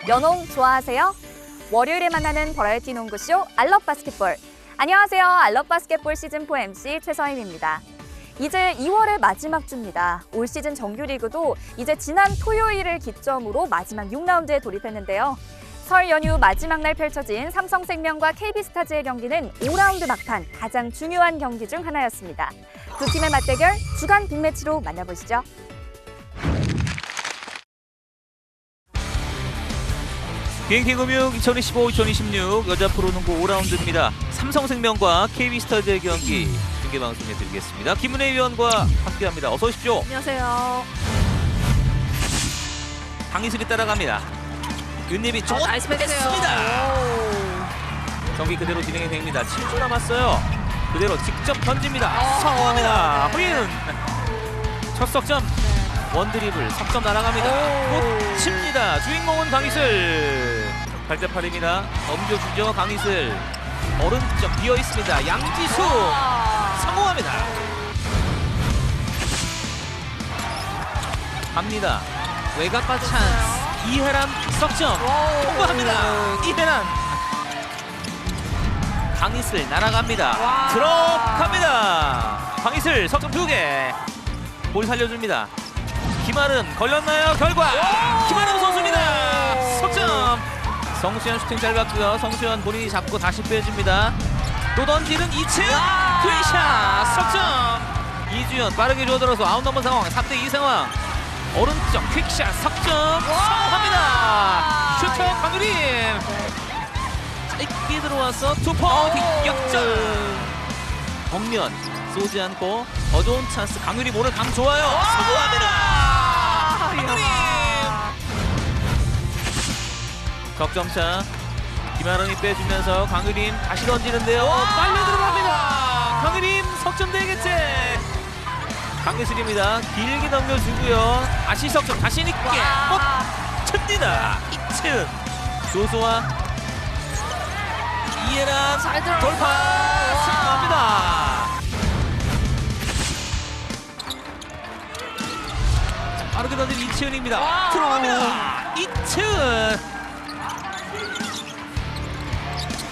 연홍 좋아하세요? 월요일에 만나는 버라이티 농구쇼 알럽바스켓볼. 안녕하세요. 알럽바스켓볼 시즌4 MC 최서임입니다. 이제 2월의 마지막 주입니다. 올 시즌 정규리그도 이제 지난 토요일을 기점으로 마지막 6라운드에 돌입했는데요. 설 연휴 마지막 날 펼쳐진 삼성생명과 KB스타즈의 경기는 5라운드 막판 가장 중요한 경기 중 하나였습니다. 두 팀의 맞대결 주간 빅매치로 만나보시죠. 비행킹금융 2025-2026 여자 프로농구 5라운드입니다. 삼성생명과 KB스타즈의 경기 중계방송에 드리겠습니다. 김은혜 위원과 함께합니다. 어서 오십시오. 안녕하세요. 강희슬이 따라갑니다. 윤림이 나이스 뺐습니다. 경기 그대로 진행이 됩니다. 7초 남았어요. 그대로 직접 던집니다. 성공합니다. 허윤 첫 석점. 원드리블 석점 날아갑니다. 못 칩니다. 주인공은 강희슬. 8대 8입니다. 넘겨주죠. 강희슬. 오른쪽 비어 있습니다. 양지수 성공합니다. 갑니다. 외곽과 찬스. 이해란 석점 통과합니다. 이해란. 강희슬 날아갑니다. 들어갑니다. 강희슬 석점 2개. 볼 살려줍니다. 김아름 걸렸나요? 결과 김아름 선수입니다. 석점. 성수현 슈팅 잘 봤고요. 성수현 본인이 잡고 다시 빼줍니다. 또 던지는 이채은 트위샷 석점. 이주연 빠르게 주어들어서 아웃 넘버 상황 3대2 상황. 오른쪽 퀵샷 석점 성공합니다. 슈터 강유림 짧게 들어와서 투포인트 역전. 정면 쏘지 않고 더 좋은 찬스. 강유림 오늘 감 좋아요. 성공합니다. 강유림 석점차. 김아름이 빼주면서 강유림 다시 던지는데요. 빨려 들어갑니다. 강유림 석점 대개체. 강예슬입니다. 길게 넘겨주고요. 다시 석점 자신 있게 못 칩니다. 이채은 조소와 이해란 돌파 성공합니다. 빠르게 던진 이채은입니다. 들어갑니다. 이채은.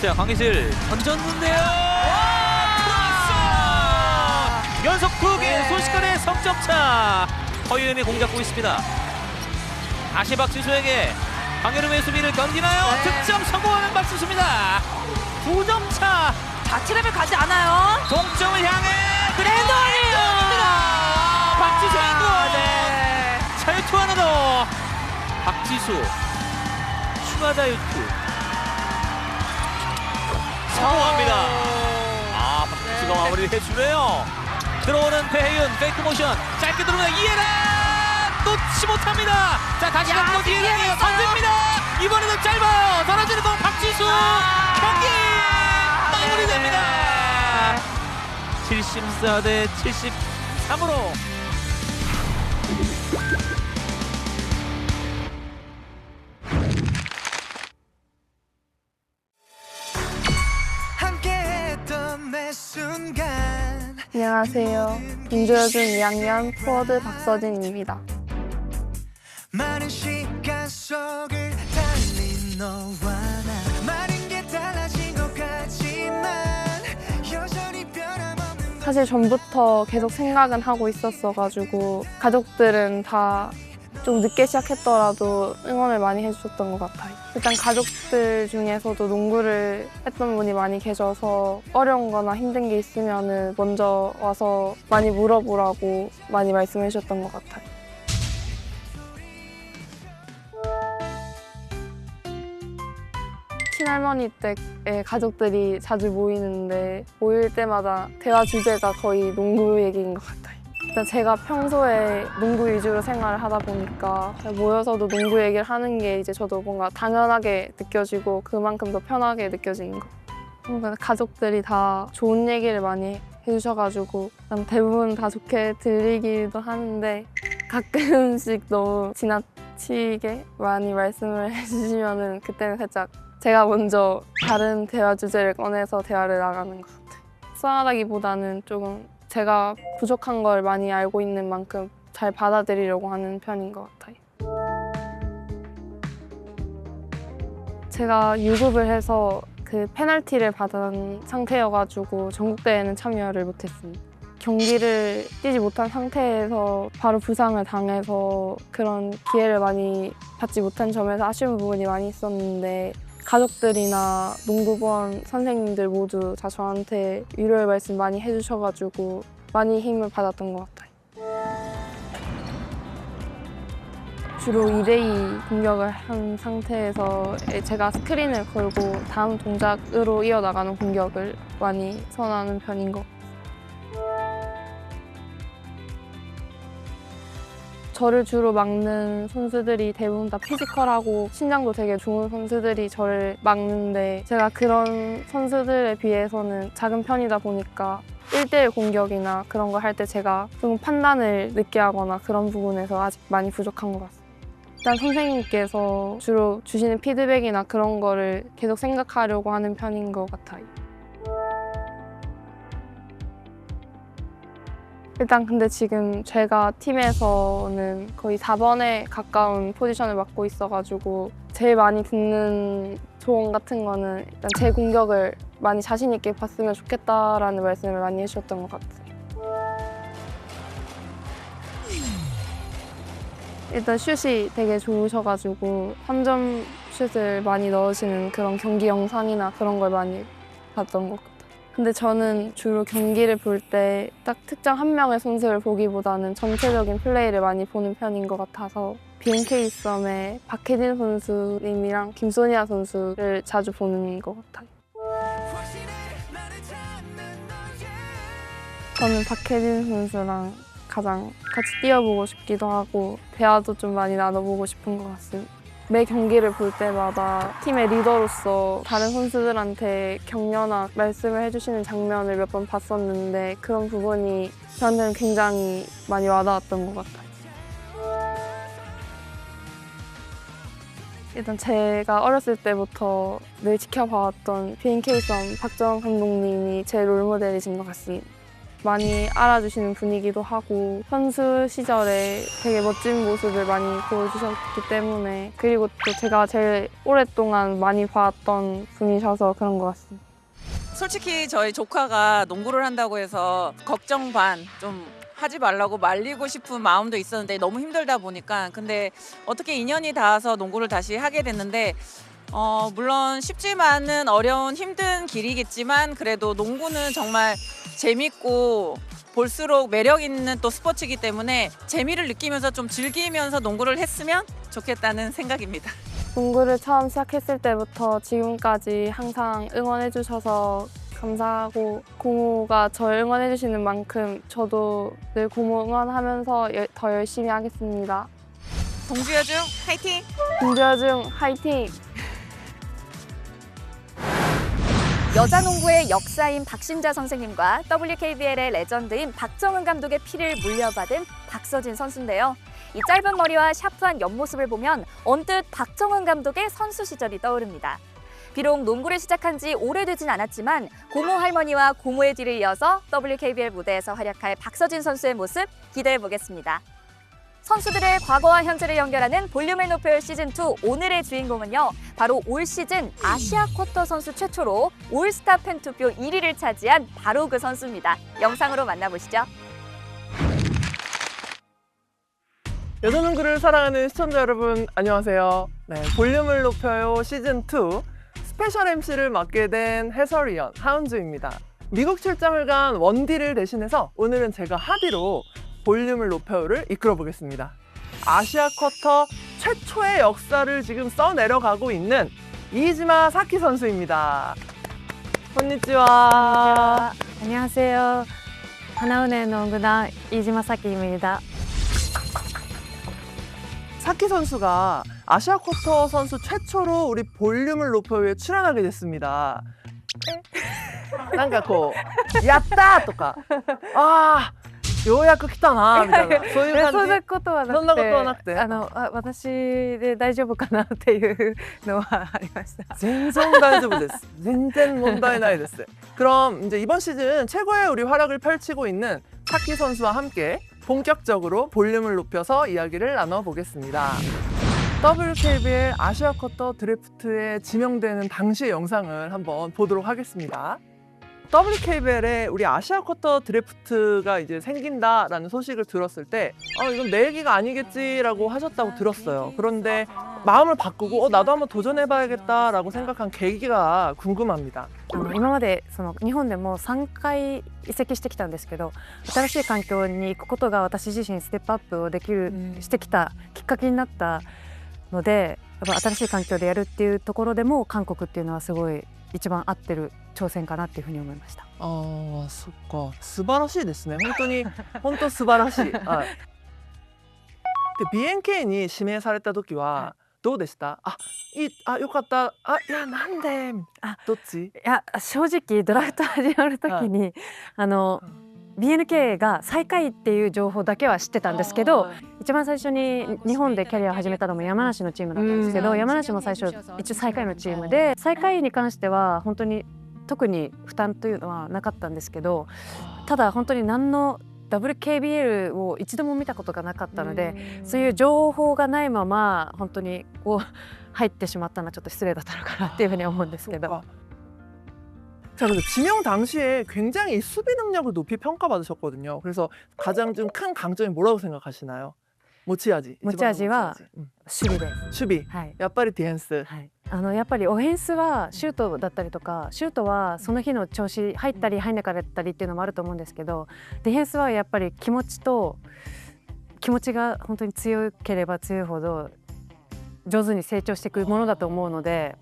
자, 강예슬 던졌는데요. 연속 2개 순식간에 석점차. 허윤이 공 잡고 있습니다. 다시 박지수에게 강여름의 수비를 견디나요? 득점 성공하는 박지수입니다. 2점차. 다치레벨 가지 않아요. 동점을 향해 그랜드원이에요. 박지수 인구. 자유투 하나 더. 박지수 추가 자유투 성공합니다. 박지수가 마무리를 해주네요. 들어오는 배혜윤 페이크 모션 짧게 들어오는 이해란 놓지 못합니다. 자, 다시 한번 이해란이 던집니다. 이번에도 짧아요. 떨어지는 공 박지수. 경기 마무리됩니다. 74대 73으로. 안녕하세요. 인조여중 2학년 포워드 박서진입니다. 많은 시간 속을 달린 너와 나 많은 게 달라진 것 같지만 여전히 변함없는 사실 전부터 계속 생각은 하고 있었어가지고 가족들은 다 좀 늦게 시작했더라도 응원을 많이 해주셨던 것 같아요. 일단 가족들 중에서도 농구를 했던 분이 많이 계셔서 어려운 거나 힘든 게 있으면 먼저 와서 많이 물어보라고 많이 말씀해 주셨던 것 같아요. 친할머니 댁에 가족들이 자주 모이는데 모일 때마다 대화 주제가 거의 농구 얘기인 것 같아요. 일단 제가 평소에 농구 위주로 생활을 하다 보니까 모여서도 농구 얘기를 하는 게 이제 저도 뭔가 당연하게 느껴지고 그만큼 더 편하게 느껴지는 거. 뭔가 가족들이 다 좋은 얘기를 많이 해주셔가지고 대부분 다 좋게 들리기도 하는데 가끔씩 너무 지나치게 많이 말씀을 해주시면은 그때는 살짝 제가 먼저 다른 대화 주제를 꺼내서 대화를 나가는 것 같아요. 속상하다기보다는 조금 제가 부족한 걸 많이 알고 있는 만큼 잘 받아들이려고 하는 편인 것 같아요. 제가 유급을 해서 그 페널티를 받은 상태여가지고 전국대회는 참여를 못했습니다. 경기를 뛰지 못한 상태에서 바로 부상을 당해서 그런 기회를 많이 받지 못한 점에서 아쉬운 부분이 많이 있었는데 가족들이나 농구부원 선생님들 모두 다 저한테 위로의 말씀 많이 해주셔가지고 많이 힘을 받았던 것 같아요. 주로 2대2 공격을 한 상태에서 제가 스크린을 걸고 다음 동작으로 이어나가는 공격을 많이 선호하는 편인 것 같아요. 저를 주로 막는 선수들이 대부분 다 피지컬하고 신장도 되게 좋은 선수들이 저를 막는데 제가 그런 선수들에 비해서는 작은 편이다 보니까 1대1 공격이나 그런 걸 할 때 제가 조금 판단을 늦게 하거나 그런 부분에서 아직 많이 부족한 것 같습니다. 일단 선생님께서 주로 주시는 피드백이나 그런 거를 계속 생각하려고 하는 편인 것 같아요. 일단 근데 지금 제가 팀에서는 거의 4번에 가까운 포지션을 맡고 있어가지고 제일 많이 듣는 조언 같은 거는 일단 제 공격을 많이 자신 있게 봤으면 좋겠다라는 말씀을 많이 해주셨던 것 같아요. 일단 슛이 되게 좋으셔가지고 3점 슛을 많이 넣으시는 그런 경기 영상이나 그런 걸 많이 봤던 것 같아요. 근데 저는 주로 경기를 볼 때 딱 특정 한 명의 선수를 보기보다는 전체적인 플레이를 많이 보는 편인 것 같아서 BNK 썸의 박혜진 선수님이랑 김소니아 선수를 자주 보는 것 같아요. 저는 박혜진 선수랑 가장 같이 뛰어보고 싶기도 하고 대화도 좀 많이 나눠보고 싶은 것 같습니다. 매 경기를 볼 때마다 팀의 리더로서 다른 선수들한테 격려나 말씀을 해주시는 장면을 몇 번 봤었는데 그런 부분이 저한테는 굉장히 많이 와닿았던 것 같아요. 일단 제가 어렸을 때부터 늘 지켜봐왔던 BNK 썸 박정원 감독님이 제 롤모델이신 것 같습니다. 많이 알아주시는 분이기도 하고 선수 시절에 되게 멋진 모습을 많이 보여주셨기 때문에 그리고 또 제가 제일 오랫동안 많이 봤던 분이셔서 그런 것 같습니다. 솔직히 저희 조카가 농구를 한다고 해서 걱정 반 좀 하지 말라고 말리고 싶은 마음도 있었는데 너무 힘들다 보니까 근데 어떻게 인연이 닿아서 농구를 다시 하게 됐는데 물론 쉽지만은 어려운 힘든 길이겠지만 그래도 농구는 정말 재밌고 볼수록 매력 있는 또 스포츠이기 때문에 재미를 느끼면서 좀 즐기면서 농구를 했으면 좋겠다는 생각입니다. 농구를 처음 시작했을 때부터 지금까지 항상 응원해 주셔서 감사하고 고모가 저를 응원해 주시는 만큼 저도 늘 고모 응원하면서 더 열심히 하겠습니다. 동주여중 화이팅! 김주여중 화이팅! 여자 농구의 역사인 박신자 선생님과 WKBL의 레전드인 박정은 감독의 피를 물려받은 박서진 선수인데요. 이 짧은 머리와 샤프한 옆모습을 보면 언뜻 박정은 감독의 선수 시절이 떠오릅니다. 비록 농구를 시작한 지 오래되진 않았지만 고모 할머니와 고모의 뒤를 이어서 WKBL 무대에서 활약할 박서진 선수의 모습 기대해 보겠습니다. 선수들의 과거와 현재를 연결하는 볼륨을 높여요 시즌2 오늘의 주인공은요. 바로 올 시즌 아시아 쿼터 선수 최초로 올스타 팬 투표 1위를 차지한 바로 그 선수입니다. 영상으로 만나보시죠. 여자농구를 사랑하는 시청자 여러분 안녕하세요. 네, 볼륨을 높여요 시즌2 스페셜 MC를 맡게 된 해설위원 하은주입니다. 미국 출장을 간 원디를 대신해서 오늘은 제가 하디로 볼륨을 높여요를 이끌어 보겠습니다. 아시아 쿼터 최초의 역사를 지금 써내려가고 있는 이지마 사키 선수입니다. konnichiwa. 안녕하세요. 하나은행 농구단 이지마 사키입니다. 사키 선수가 아시아 쿼터 선수 최초로 우리 볼륨을 높여요에 출연하게 됐습니다. 난가 야tta! とか ようやく来たなみたいなそういうそん感じなことはなくて、そんなことはなくて私で大丈夫かなっていうのはありました。 全然大丈夫です. 全然問題ないです. 그럼 이제 이번 시즌 최고의 우리 활약을 펼치고 있는 사키 선수와 함께 본격적으로 볼륨을 높여서 이야기를 나눠보겠습니다. WKBL 아시아 쿼터 드래프트에 지명되는 당시의 영상을 한번 보도록 하겠습니다. WKBL에 우리 아시아 쿼터 드래프트가 이제 생긴다라는 소식을 들었을 때 이건 내 얘기가 아니겠지라고 하셨다고 들었어요. 그런데 마음을 바꾸고 나도 한번 도전해봐야겠다라고 생각한 계기가 궁금합니다. 今までその日本でも3回移籍してきたんですけど、新しい環境に行くことが私自身ステップアップをできる、してきたきっかけになったので、やっぱ新しい環境でやるっていうところでも韓国っていうのはすごい一番合ってる挑戦かなっていうふうに思いました。そっか。素晴らしいですね。本当素晴らしい。はい。で、BNK に指名された時はどうでした？よかった。いや、なんで？どっち？いや正直ドラフト始まる時に、BNK が最下位っていう情報だけは知ってたんですけど、一番最初に日本でキャリアを始めたのも山梨のチームだったんですけど、山梨も最初一応最下位のチームで、最下位に関しては本当に特に負担というのはなかったんですけど、ただ本当に何の WKBL を一度も見たことがなかったので、そういう情報がないまま本当にこう入ってしまったのはちょっと失礼だったのかなっていうふうに思うんですけど。 자, 근데 지명 당시에 굉장히 수비 능력을 높이 평가받으셨거든요. 그래서 가장 좀 큰 강점이 뭐라고 생각하시나요? 모치아지. 持ち味は守備です。 수비. はい。 야빨리 디펜스. はい。やっぱりオフェンスはシュートだったりとか、シュートはその日の調子入ったり入んなかったりっていうのもあると思うんですけど、ディフェンスはやっぱり気持ちが本当に強ければ強いほど上手に成長していくものだと思うので、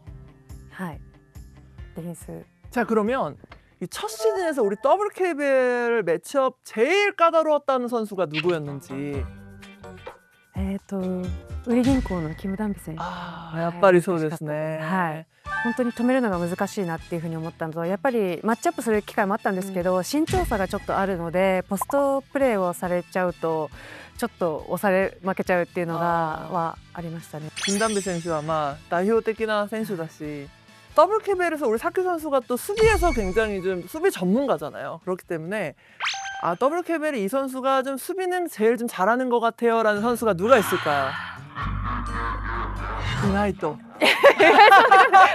はい。ディフェンス。 자, 그러면 이 첫 시즌에서 우리 WKBL 매치업 제일 까다로웠다는 선수가 누구였는지. ウリ銀行のキム・ダンビ選手。 やっぱりそうですね。はい。本当に止めるのが難しいなっていうふうに思ったのと、やっぱりマッチアップする機会もあったんですけど、身長差がちょっとあるので、ポストプレーをされちゃうとちょっと負けちゃうっていうのはありましたね。 김단비 선수와代表的な 선수다し WKBL에서 우리 사키 선수가 또 수비에서 굉장히 좀 수비 전문가잖아요. 그렇기 때문에 WKBL 이 선수가 좀 수비는 제일 좀 잘하는 것 같아요라는 선수가 누가 있을까요? 이나이토.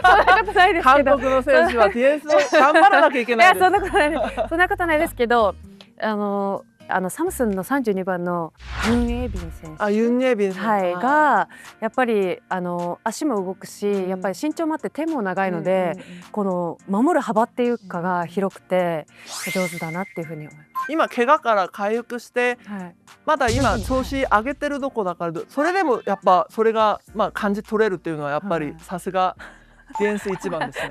そんなことないですけど。 한국의 선수와 디펜스頑張らなきゃいけないです。そんなことないです。そんなことないですけど、サムスンの32番のユン・エビン選手。ユン・エビン選手。はい、がやっぱり足も動くし、やっぱり身長もあって手も長いので、この守る幅っていうかが広くて上手だなっていうふうに思います。 今怪我から回復して、まだ今調子上げてるとこだから、それでもやっぱそれが感じ取れるっていうのはやっぱりさすがディフェンス一番ですね。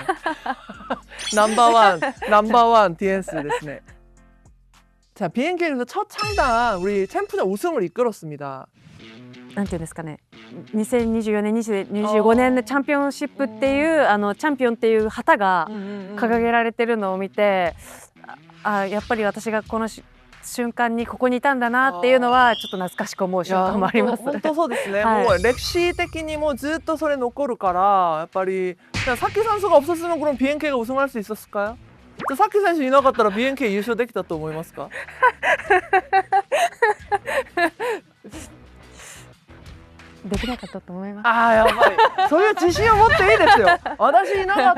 ナンバーワンディフェンスですね。 자, BNK에서 첫 창단 우리 챔프전 우승을 이끌었습니다. なんていうんですかね、2024年、2025年のチャンピオンシップっていうチャンピオンっていう旗が掲げられてるのを見て、やっぱり私がこの瞬間にここにいたんだなっていうのはちょっと懐かしく思う瞬間もあります。本当そうですね。はい。 뭐歴史的にもずっとそれ残るから、やっぱり사키 선수가 없었으면 그럼 BNK가 우승할 수 있었을까요? 사키 선수いなかったら BNK 優勝できたと思いますか? できなかったと思います。やっぱりそういう自信を持っていいですよ。私いなかっ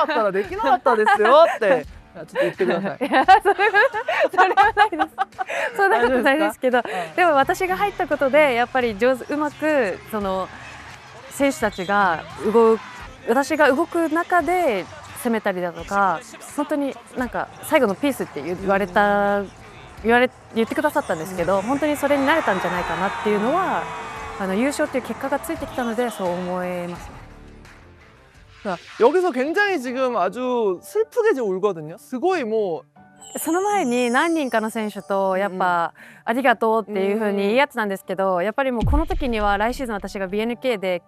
たらできなかったですよって。ちょっと言ってください。いや、それはないです。そんなことないですけど、でも私が入ったことでやっぱりうまくその選手たちが私が動く中で攻めたりだとか、本当になんか最後のピースって言ってくださったんですけど、本当にそれに慣れたんじゃないかなっていうのは優勝っていう結果がついてきたのでそう思えますね。 자, 여기서 굉장히 지금 아주 슬프게 지금 울거든요. 스고이 뭐 その前に何人かの選手とやっぱありがとうっていう風に言い合ってたんですけど、やっぱりもうこの時には来シーズン私が BNK で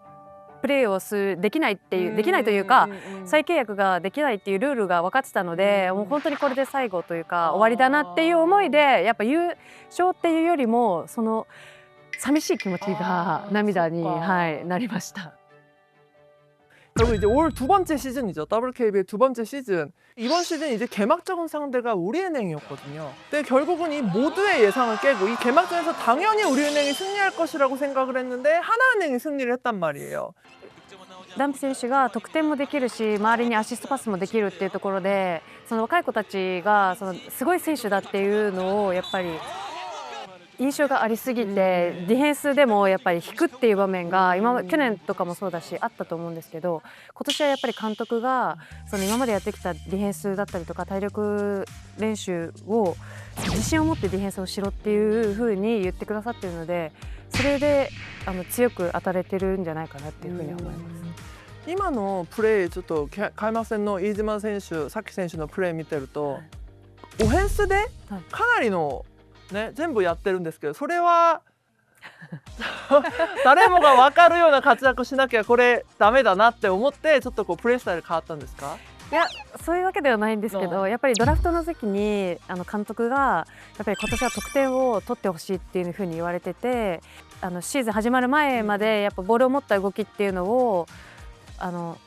プレーをできないというか再契約ができないっていうルールが分かってたので、もう本当にこれで最後というか終わりだなっていう思いで、やっぱ優勝っていうよりもその寂しい気持ちが涙になりました。 그리고 이제 올 두 번째 시즌이죠. WKB의 두 번째 시즌. 이번 시즌 이제 개막적인 상대가 우리은행이었거든요. 근데 결국은 이 모두의 예상을 깨고 이 개막전에서 당연히 우리은행이 승리할 것이라고 생각을 했는데 하나은행이 승리를 했단 말이에요. ダンプ選手が得点もできるし周りにアシストパスもできるっていうところでその若い子たちがそのすごい選手だっていうのをやっぱり印象がありすぎてディフェンスでもやっぱり引くっていう場面が去年とかもそうだしあったと思うんですけど今年はやっぱり監督がその今までやってきたディフェンスだったりとか体力練習を自信を持ってディフェンスをしろっていうふうに言ってくださっているのでそれで強く当たれてるんじゃないかなっていうふうに思います。今のプレーちょっと開幕戦の飯島選手、さき選手のプレー見てると、オフェンスでかなりのね全部やってるんですけど、それは誰もが分かるような活躍しなきゃこれダメだなって思ってちょっとこうプレースタイル変わったんですか？いやそういうわけではないんですけどやっぱりドラフトの時に監督がやっぱり今年は得点を取ってほしいっていうふうに言われててシーズン始まる前までやっぱボールを持った動きっていうのを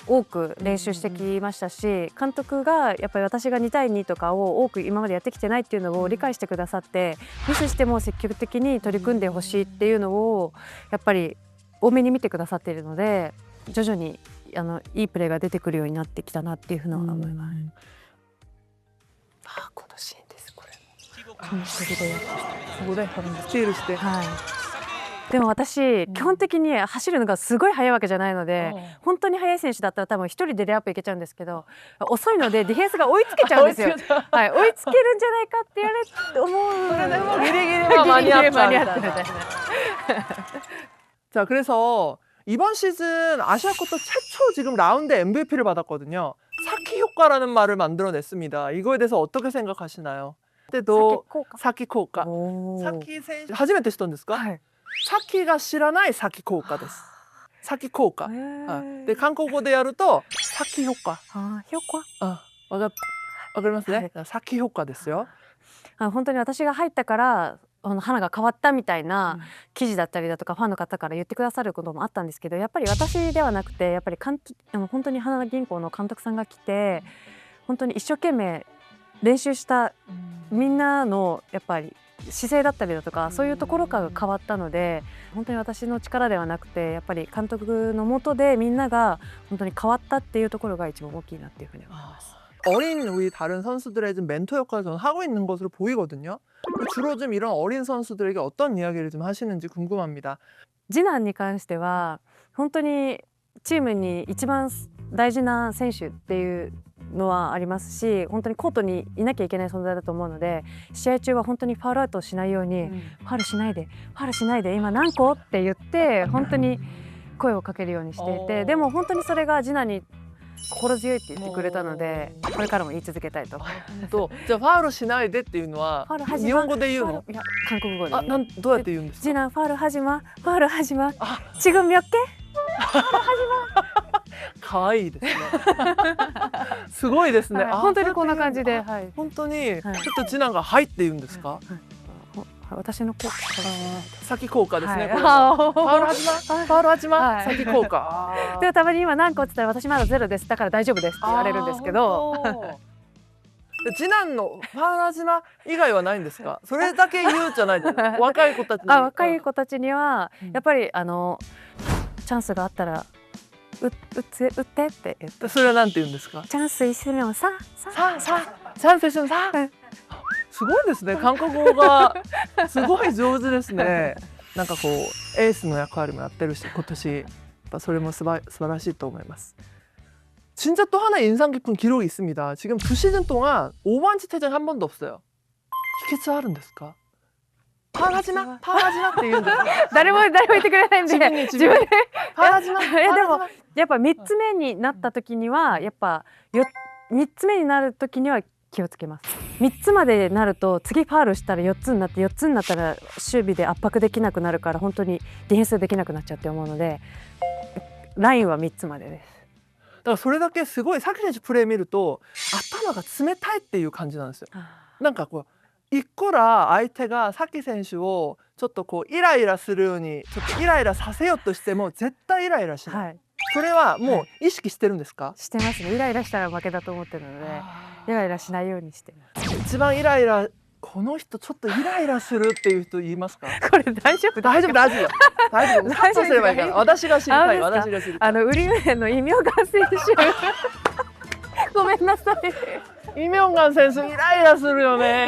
多く練習してきましたし監督がやっぱり私が2対2とかを多く今までやってきてないっていうのを理解してくださってミスしても積極的に取り組んでほしいっていうのをやっぱり多めに見てくださっているので徐々にいいプレーが出てくるようになってきたなっていうふうに思います。このシーンです。これそれでそこでスティールして、はいでも私、基本的に走るのがすごい速いわけじゃないので、本当に速い選手だったら多分一人でレイアップいけちゃうんですけど遅いのでディフェンスが追いつけちゃうんですよ。はい、追いつけるんじゃないかって思う。それでもギリギリは間に合ったみたいな。자 그래서 이번 시즌 아시아컵도 최초 지금 라운드 MVP를 받았거든요. 사키 효과라는 말을 만들어냈습니다. 이거에 대해서 어떻게 생각하시나요? 그때도 사키 효과. 사키選手初めて知ったんですか？はい。サキが知らないサキ効果です。サキ効果。で韓国語でやるとサキ효과。評価。わかりますね。サキ효과ですよ。本当に私が入ったから花が変わったみたいな記事だったりだとかファンの方から言ってくださることもあったんですけどやっぱり私ではなくてやっぱり本当に花銀行の監督さんが来て本当に一生懸命練習したみんなのやっぱり姿勢だったりだとかそういうところから変わったので本当に私の力ではなくてやっぱり監督の下でみんなが本当に変わったっていうところが一番大きいなっていうふうに思います。 어린 우리 다른 선수들의 좀 멘토 역할을 저는 하고 있는 것으로 보이거든요. 주로 좀 이런 어린 선수들에게 어떤 이야기를 좀 하시는지 궁금합니다. 次男に関しては本当にチームに一番大事な選手っていうのはありますし本当にコートにいなきゃいけない存在だと思うので試合中は本当にファウルアウトをしないように、ファウルしないでファウルしないで今何個って言って本当に声をかけるようにしていてでも本当にそれが次男に心強いって言ってくれたのでこれからも言い続けたいと思います。じゃあファウルしないでっていうのは日本語で言うの？いや韓国語でどうやって言うんですか？次男ファウル始まファウル始ま지금 몇 개？ 可愛いですね。すごいですね。本当にこんな感じで、本当にちょっと次男がはいって言うんですか？私の効果先効果ですね。ファウル始まファウル始ま先効果。でもたまに今何個って言ったら私まだゼロですだから大丈夫ですって言われるんですけど。次男のファウル始ま以外はないんですか？それだけ言うじゃないですか。若い子たちに。若い子たちにはやっぱりチャンスがあったら打ってって言って。それはなんて言うんですか？チャンス一緒にもさチャンス一緒にさ。すごいですね。韓国語がすごい上手ですね。なんかこうエースの役割もやってるし今年やっぱそれも素晴らしいと思います. 진짜 또 하나 인상 깊은 기록이 있습니다. 지금 2시즌 동안 오버워치 퇴장이 한 번도 없어요.秘訣あるんですか? 파울하지마! 파울하지마!って言うんです。誰も言ってくれないんで自分で파울하지마! でもやっぱ3つ目になった時にはやっぱ3つ目になる時には気をつけます。3つまでなると次ファウルしたら4つになって4つになったら守備で圧迫できなくなるから本当にディフェンスできなくなっちゃうって思うのでラインは3つまでです。だからそれだけすごいサキ選手プレー見ると頭が冷たいっていう感じなんですよ。なんかこういくら相手がサキ選手をちょっとこうイライラするようにちょっとイライラさせようとしても絶対イライラしない。それはもう意識してるんですか？してますね。イライラしたら負けだと思ってるので、イライラしないようにしてます。一番イライラ、この人ちょっとイライラするっていう人言いますか？これ大丈夫？大丈夫大丈夫大丈夫。カットすればいいから。私が知りたい。あそうですか私が知りたい。ウリメンのイミョンガン選手。ごめんなさい。イミョンガン選手イライラするよね。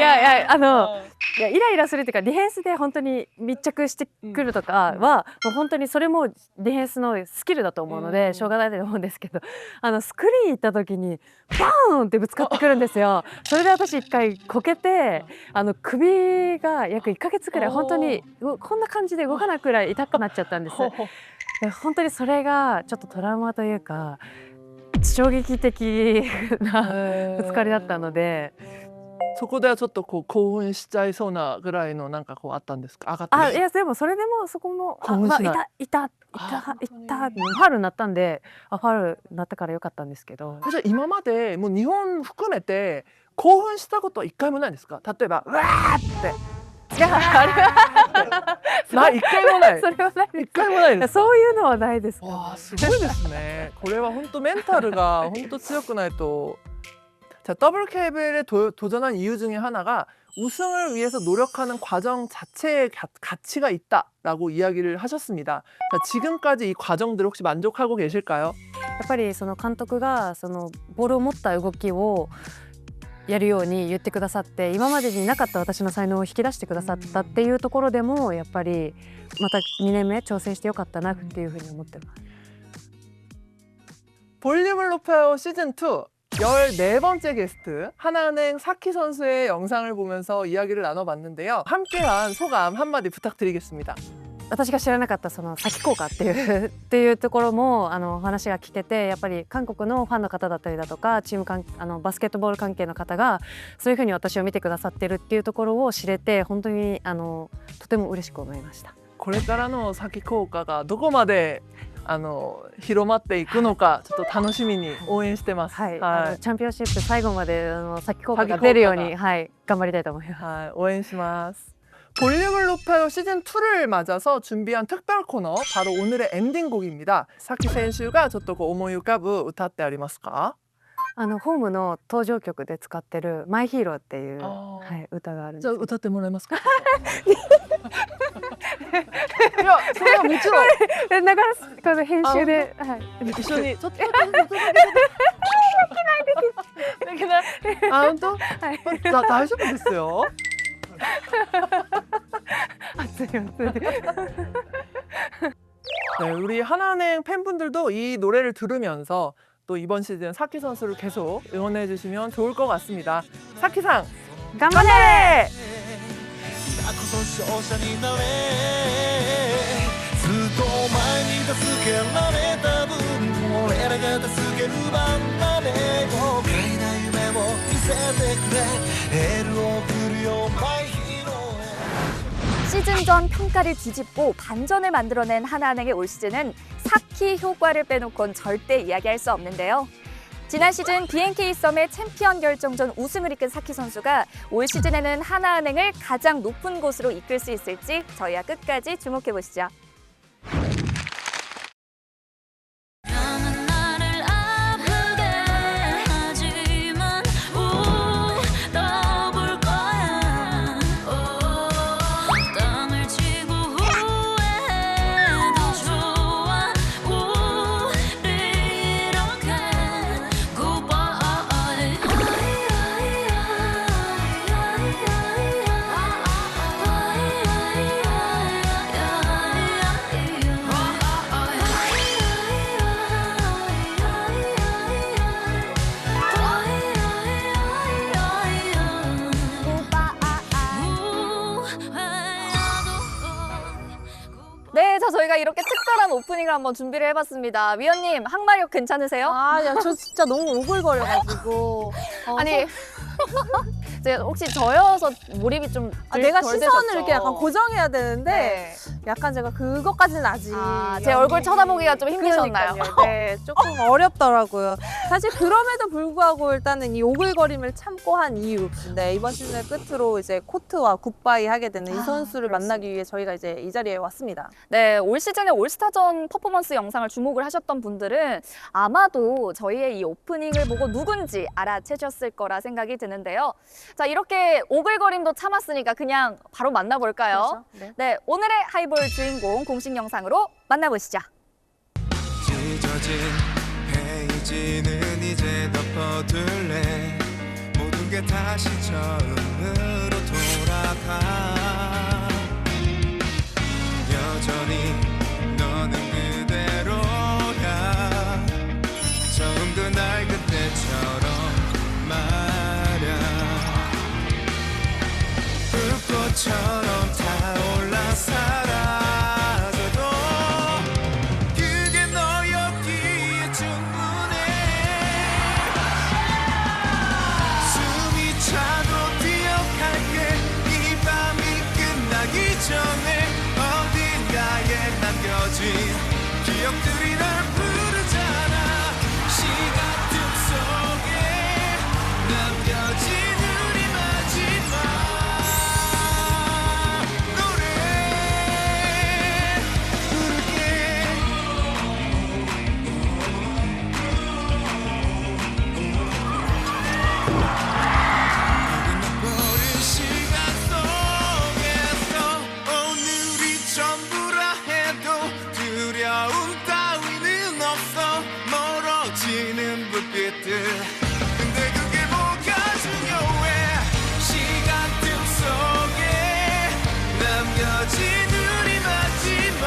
いやイライラするっていうかディフェンスで本当に密着してくるとかは、もう本当にそれもディフェンスのスキルだと思うので、しょうがないと思うんですけど、スクリーン行った時にバーンってぶつかってくるんですよ。それで私一回こけて、首が約1ヶ月くらい本当にこんな感じで動かないくらい痛くなっちゃったんです。で本当にそれがちょっとトラウマというか衝撃的なぶつかりだったので。そこではちょっとこう興奮しちゃいそうなぐらいのなんかこうあったんですか？上がってる。いやでもそれでもそこも興奮しないいたファウルになったんで、ファウルになったからよかったんですけど。じゃあ今までもう日本含めて興奮したことは一回もないんですか？例えばうわーっていやあれは一回もない。それはない一回もないですか？そういうのはないですか。わあすごいですね。これは本当メンタルが本当強くないと. 자, WKBL에 도전한 이유 중에 하나가 우승을 위해서 노력하는 과정 자체에 가치가 있다라고 이야기를 하셨습니다. 자, 지금까지 이 과정들 혹시 만족하고 계실까요? やっぱりその監督がそのボールを持った動きをやるように言ってくださって、今までになかった私の才能を引き出してくださったっていうところでも、やっぱりまた2年目挑戦してよかったなっていうふうに思ってます。 볼륨을 높여요 시즌2 14번째 게스트 하나은행 사키 선수의 영상을 보면서 이야기를 나눠봤는데요. 함께한 소감 한마디 부탁드리겠습니다. 私が知らなかったその先効果っていうところもお話が聞けて、やっぱり韓国のファンの方だったりだとかチームバスケットボール関係の方がそういうふうに私を見てくださってるっていうところを知れて、本当にとても嬉しく思いました。これからの先効果がどこまで広まっていくのかちょっと楽しみに応援してます。はい、チャンピオンシップ最後まで先効果が出るように、はい、頑張りたいと思います。はい、応援します。 볼륨을 높여요 시즌2를 맞아서 준비한 특별 코너 바로 오늘의 엔딩곡입니다. 사키 선수가ちょっと思い浮かぶ歌ってありますか？ホームの登場曲で使ってるマイヒーローっていう、歌があるんです。じゃあ歌ってもらえますか？いや、それはもちろん流すこの編集で、一緒にちょっとできない。あ、本当？大丈夫ですよ。네, 우리 하나은행 팬분들도 이 노래를 들으면서 또 이번 시즌 사키 선수를 계속 응원해 주시면 좋을 것 같습니다. 사키상, 간발해! ずっとお前に助けられた分俺らが助ける番だね豪快な夢を見せてくれエールを送るよマイヒーロー 시즌 전 평가를 뒤집고 반전을 만들어낸 하나은행의 올 시즌은 사키 효과를 빼놓곤 절대 이야기할 수 없는데요. 지난 시즌 BNK 썸의 챔피언 결정전 우승을 이끈 사키 선수가 올 시즌에는 하나은행을 가장 높은 곳으로 이끌 수 있을지 저희와 끝까지 주목해보시죠. 네, 자 저희가 이렇게 특별한 오프닝을 한번 준비를 해봤습니다. 위원님, 항마력 괜찮으세요? 야, 저 진짜 너무 오글거려가지고. 아니 이제 혹시 저여서 몰입이 좀 내가 덜 시선을 되셨죠? 이렇게 약간 고정해야 되는데 네. 약간 제가 그것까지는 아직 제 얼굴 쳐다보기가 좀 힘드셨나요? 그러니까요. 네, 조금 어렵더라고요. 사실 그럼에도 불구하고 일단은 이 오글거림을 참고 한 이유. 네, 이번 시즌을 끝으로 이제 코트와 굿바이 하게 되는 이 선수를 만나기 위해 저희가 이제 이 자리에 왔습니다. 네, 올 시즌의 올스타전 퍼포먼스 영상을 주목을 하셨던 분들은 아마도 저희의 이 오프닝을 보고 누군지 알아채셨을 거라 생각이 드는데요. 자, 이렇게 오글거림도 참았으니까 그냥 바로 만나볼까요? 그렇죠? 네. 네, 오늘의 하이볼 주인공 공식 영상으로 만나보시죠. 찢어진 페이지는 이제 덮어둘래 모든 게 다시 처음으로 돌아가 여전히 너는 그대로야 처음 그날 그때처럼 말야 불꽃처럼 타올라 사라져도 그게 너였기에 충분해 숨이 차도 기억할게 이 밤이 끝나기 전에 어딘가에 남겨진 기억들이 널 부르잖아 시간 틈 속에 남겨진 우리 마지막 노래 부를게 버린 시간 속에서 오늘이 전부라 해도 두려움 따위는 없어 멀어지는 불빛들 근데 그게 뭐가 중요해 시간 틈 속에 남겨진 우리 마지막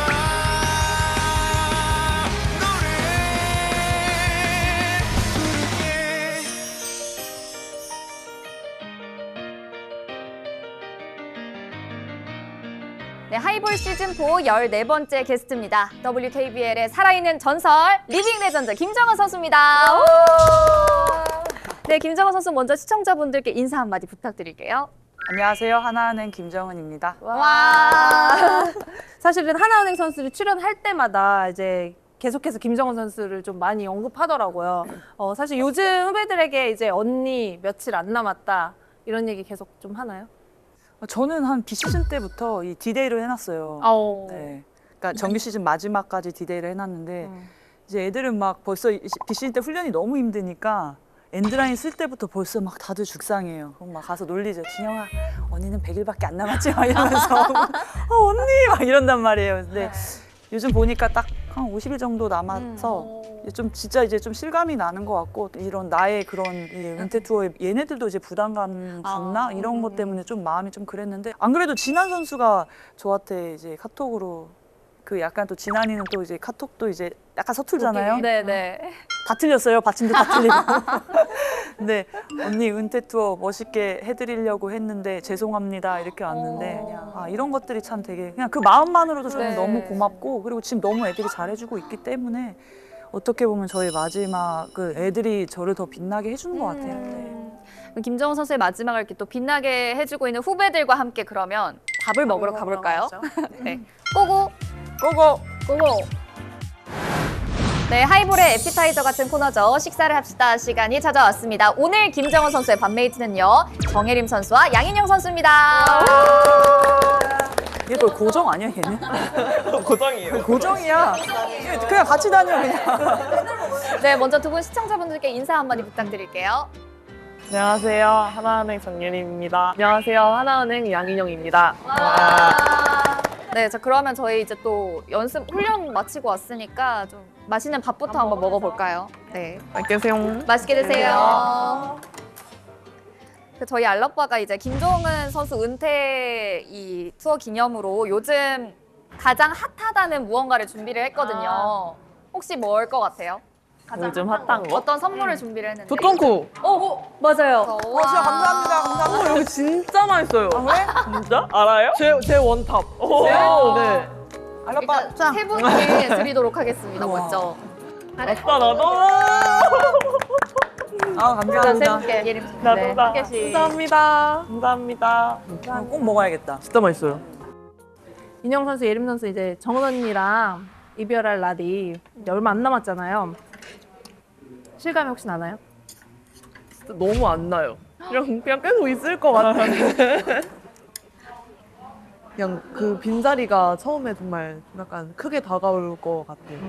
노래 부를게 네, 하이볼 시즌4 14번째 게스트입니다. WKBL의 살아있는 전설 리빙 레전드 김정은 선수입니다. 우! 네, 김정은 선수 먼저 시청자분들께 인사 한마디 부탁드릴게요. 안녕하세요. 하나은행 김정은입니다. 와. 사실은 하나은행 선수를 출연할 때마다 이제 계속해서 김정은 선수를 좀 많이 언급하더라고요. 사실 요즘 후배들에게 이제 언니 며칠 안 남았다 이런 얘기 계속 좀 하나요? 저는 한 비시즌 때부터 이 디데이를 해놨어요. 네. 그러니까 정규 시즌 마지막까지 디데이를 해놨는데 이제 애들은 막 벌써 비시즌 때 훈련이 너무 힘드니까 엔드라인 쓸 때부터 벌써 막 다들 죽상해요. 그럼 막 가서 놀리죠. 진영아, 언니는 100일밖에 안 남았지? 막 이러면서 언니! 막 이런단 말이에요. 근데 요즘 보니까 딱 한 50일 정도 남아서 좀 진짜 이제 좀 실감이 나는 것 같고 이런 나의 그런 은퇴 투어에 얘네들도 이제 부담감 갖나 이런 것 때문에 좀 마음이 좀 그랬는데 안 그래도 진한 선수가 저한테 이제 카톡으로 그 약간 또 진한이는 또 이제 카톡도 이제 약간 서툴잖아요. 네네. 다 틀렸어요. 받침도 다 틀리고. 근데 언니 은퇴 투어 멋있게 해드리려고 했는데 죄송합니다 이렇게 왔는데 그냥 이런 것들이 참 되게 그냥 그 마음만으로도 저는 네. 너무 고맙고 그리고 지금 너무 애들이 잘해주고 있기 때문에 어떻게 보면 저의 마지막 그 애들이 저를 더 빛나게 해주는 것 같아요. 네. 그럼 김정은 선수의 마지막을 이렇게 또 빛나게 해주고 있는 후배들과 함께 그러면 밥을 먹으러 가볼까요? 네. 고고! 고고! 고고! 네, 하이볼의 에피타이저 같은 코너죠. 식사를 합시다 시간이 찾아왔습니다. 오늘 김정은 선수의 밥메이트는요. 정혜림 선수와 양인영 선수입니다. 얘 거의 고정 아니야 얘는? 고정이에요. 고정이야. 그냥 같이 다녀 그냥. 네, 먼저 두 분 시청자분들께 인사 한마디 부탁드릴게요. 안녕하세요. 하나은행 정예림입니다. 안녕하세요. 하나은행 양인영입니다. 네, 자 그러면 저희 이제 또 연습 훈련 마치고 왔으니까 좀 맛있는 밥부터 한번 먹어볼까요? 네, 맛있게 드세요. 맛있게 드세요. 저희 알러빠가 이제 김정은 선수 은퇴 이 투어 기념으로 요즘 가장 핫하다는 무언가를 준비를 했거든요. 혹시 뭘 것 같아요? 요즘 핫한 거? 어떤 선물을 준비를 했는데? 조tonku. 맞아요. 진짜 감사합니다. 감사합니다. 여기 진짜 맛있어요. 왜? 진짜? 알아요? 제 원탑. 오, 네. 알라빠 일단 짱. 세 분께 드리도록 하겠습니다. 우와. 먼저. 아싸 나도. 아 감사합니다. 네. 감사합니다. 감사합니다. 꼭 먹어야겠다. 진짜 맛있어요. 인형 선수, 예림 선수 이제 정은 언니랑 이별할 날이 이제 얼마 안 남았잖아요. 실감이 혹시 나나요? 진짜 너무 안 나요. 그냥 계속 있을 것 같아요. 그냥 그 빈자리가 처음에 정말 약간 크게 다가올 것 같아요.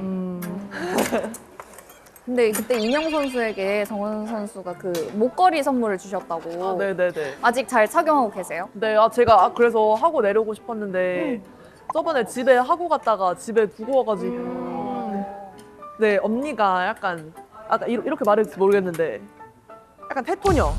근데 그때 인형 선수에게 정원 선수가 그 목걸이 선물을 주셨다고. 네네네. 아직 잘 착용하고 계세요? 네, 제가 그래서 하고 내려오고 싶었는데 저번에 집에 하고 갔다가 집에 두고 와가지고 네, 언니가 약간 아까 이렇게 말할지 모르겠는데 약간 테토녀.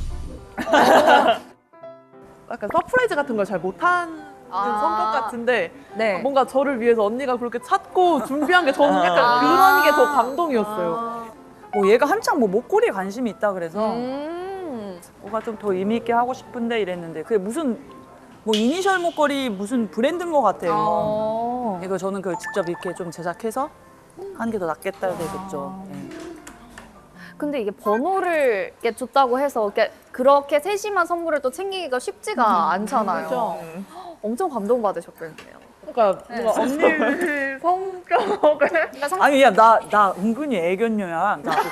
약간 서프라이즈 같은 걸 잘 못하는 성격 같은데 네. 뭔가 저를 위해서 언니가 그렇게 찾고 준비한 게 저는 약간 그런 게 더 감동이었어요. 뭐 얘가 한창 뭐 목걸이에 관심이 있다 그래서 음. 뭔가 좀 더 의미 있게 하고 싶은데 이랬는데 그게 무슨 뭐 이니셜 목걸이 무슨 브랜드인 것 같아요. 어. 이거 저는 그걸 직접 이렇게 좀 제작해서 하는 게 더 낫겠다 되겠죠. 네. 근데 이게 번호를 이렇게 줬다고 해서 그렇게 세심한 선물을 또 챙기기가 쉽지가 않잖아요. 그렇죠. 엄청 감동받으셨겠네요. 그러니까 뭔가 언니 성격을 아니 야 나 은근히 애견녀야. 나 그거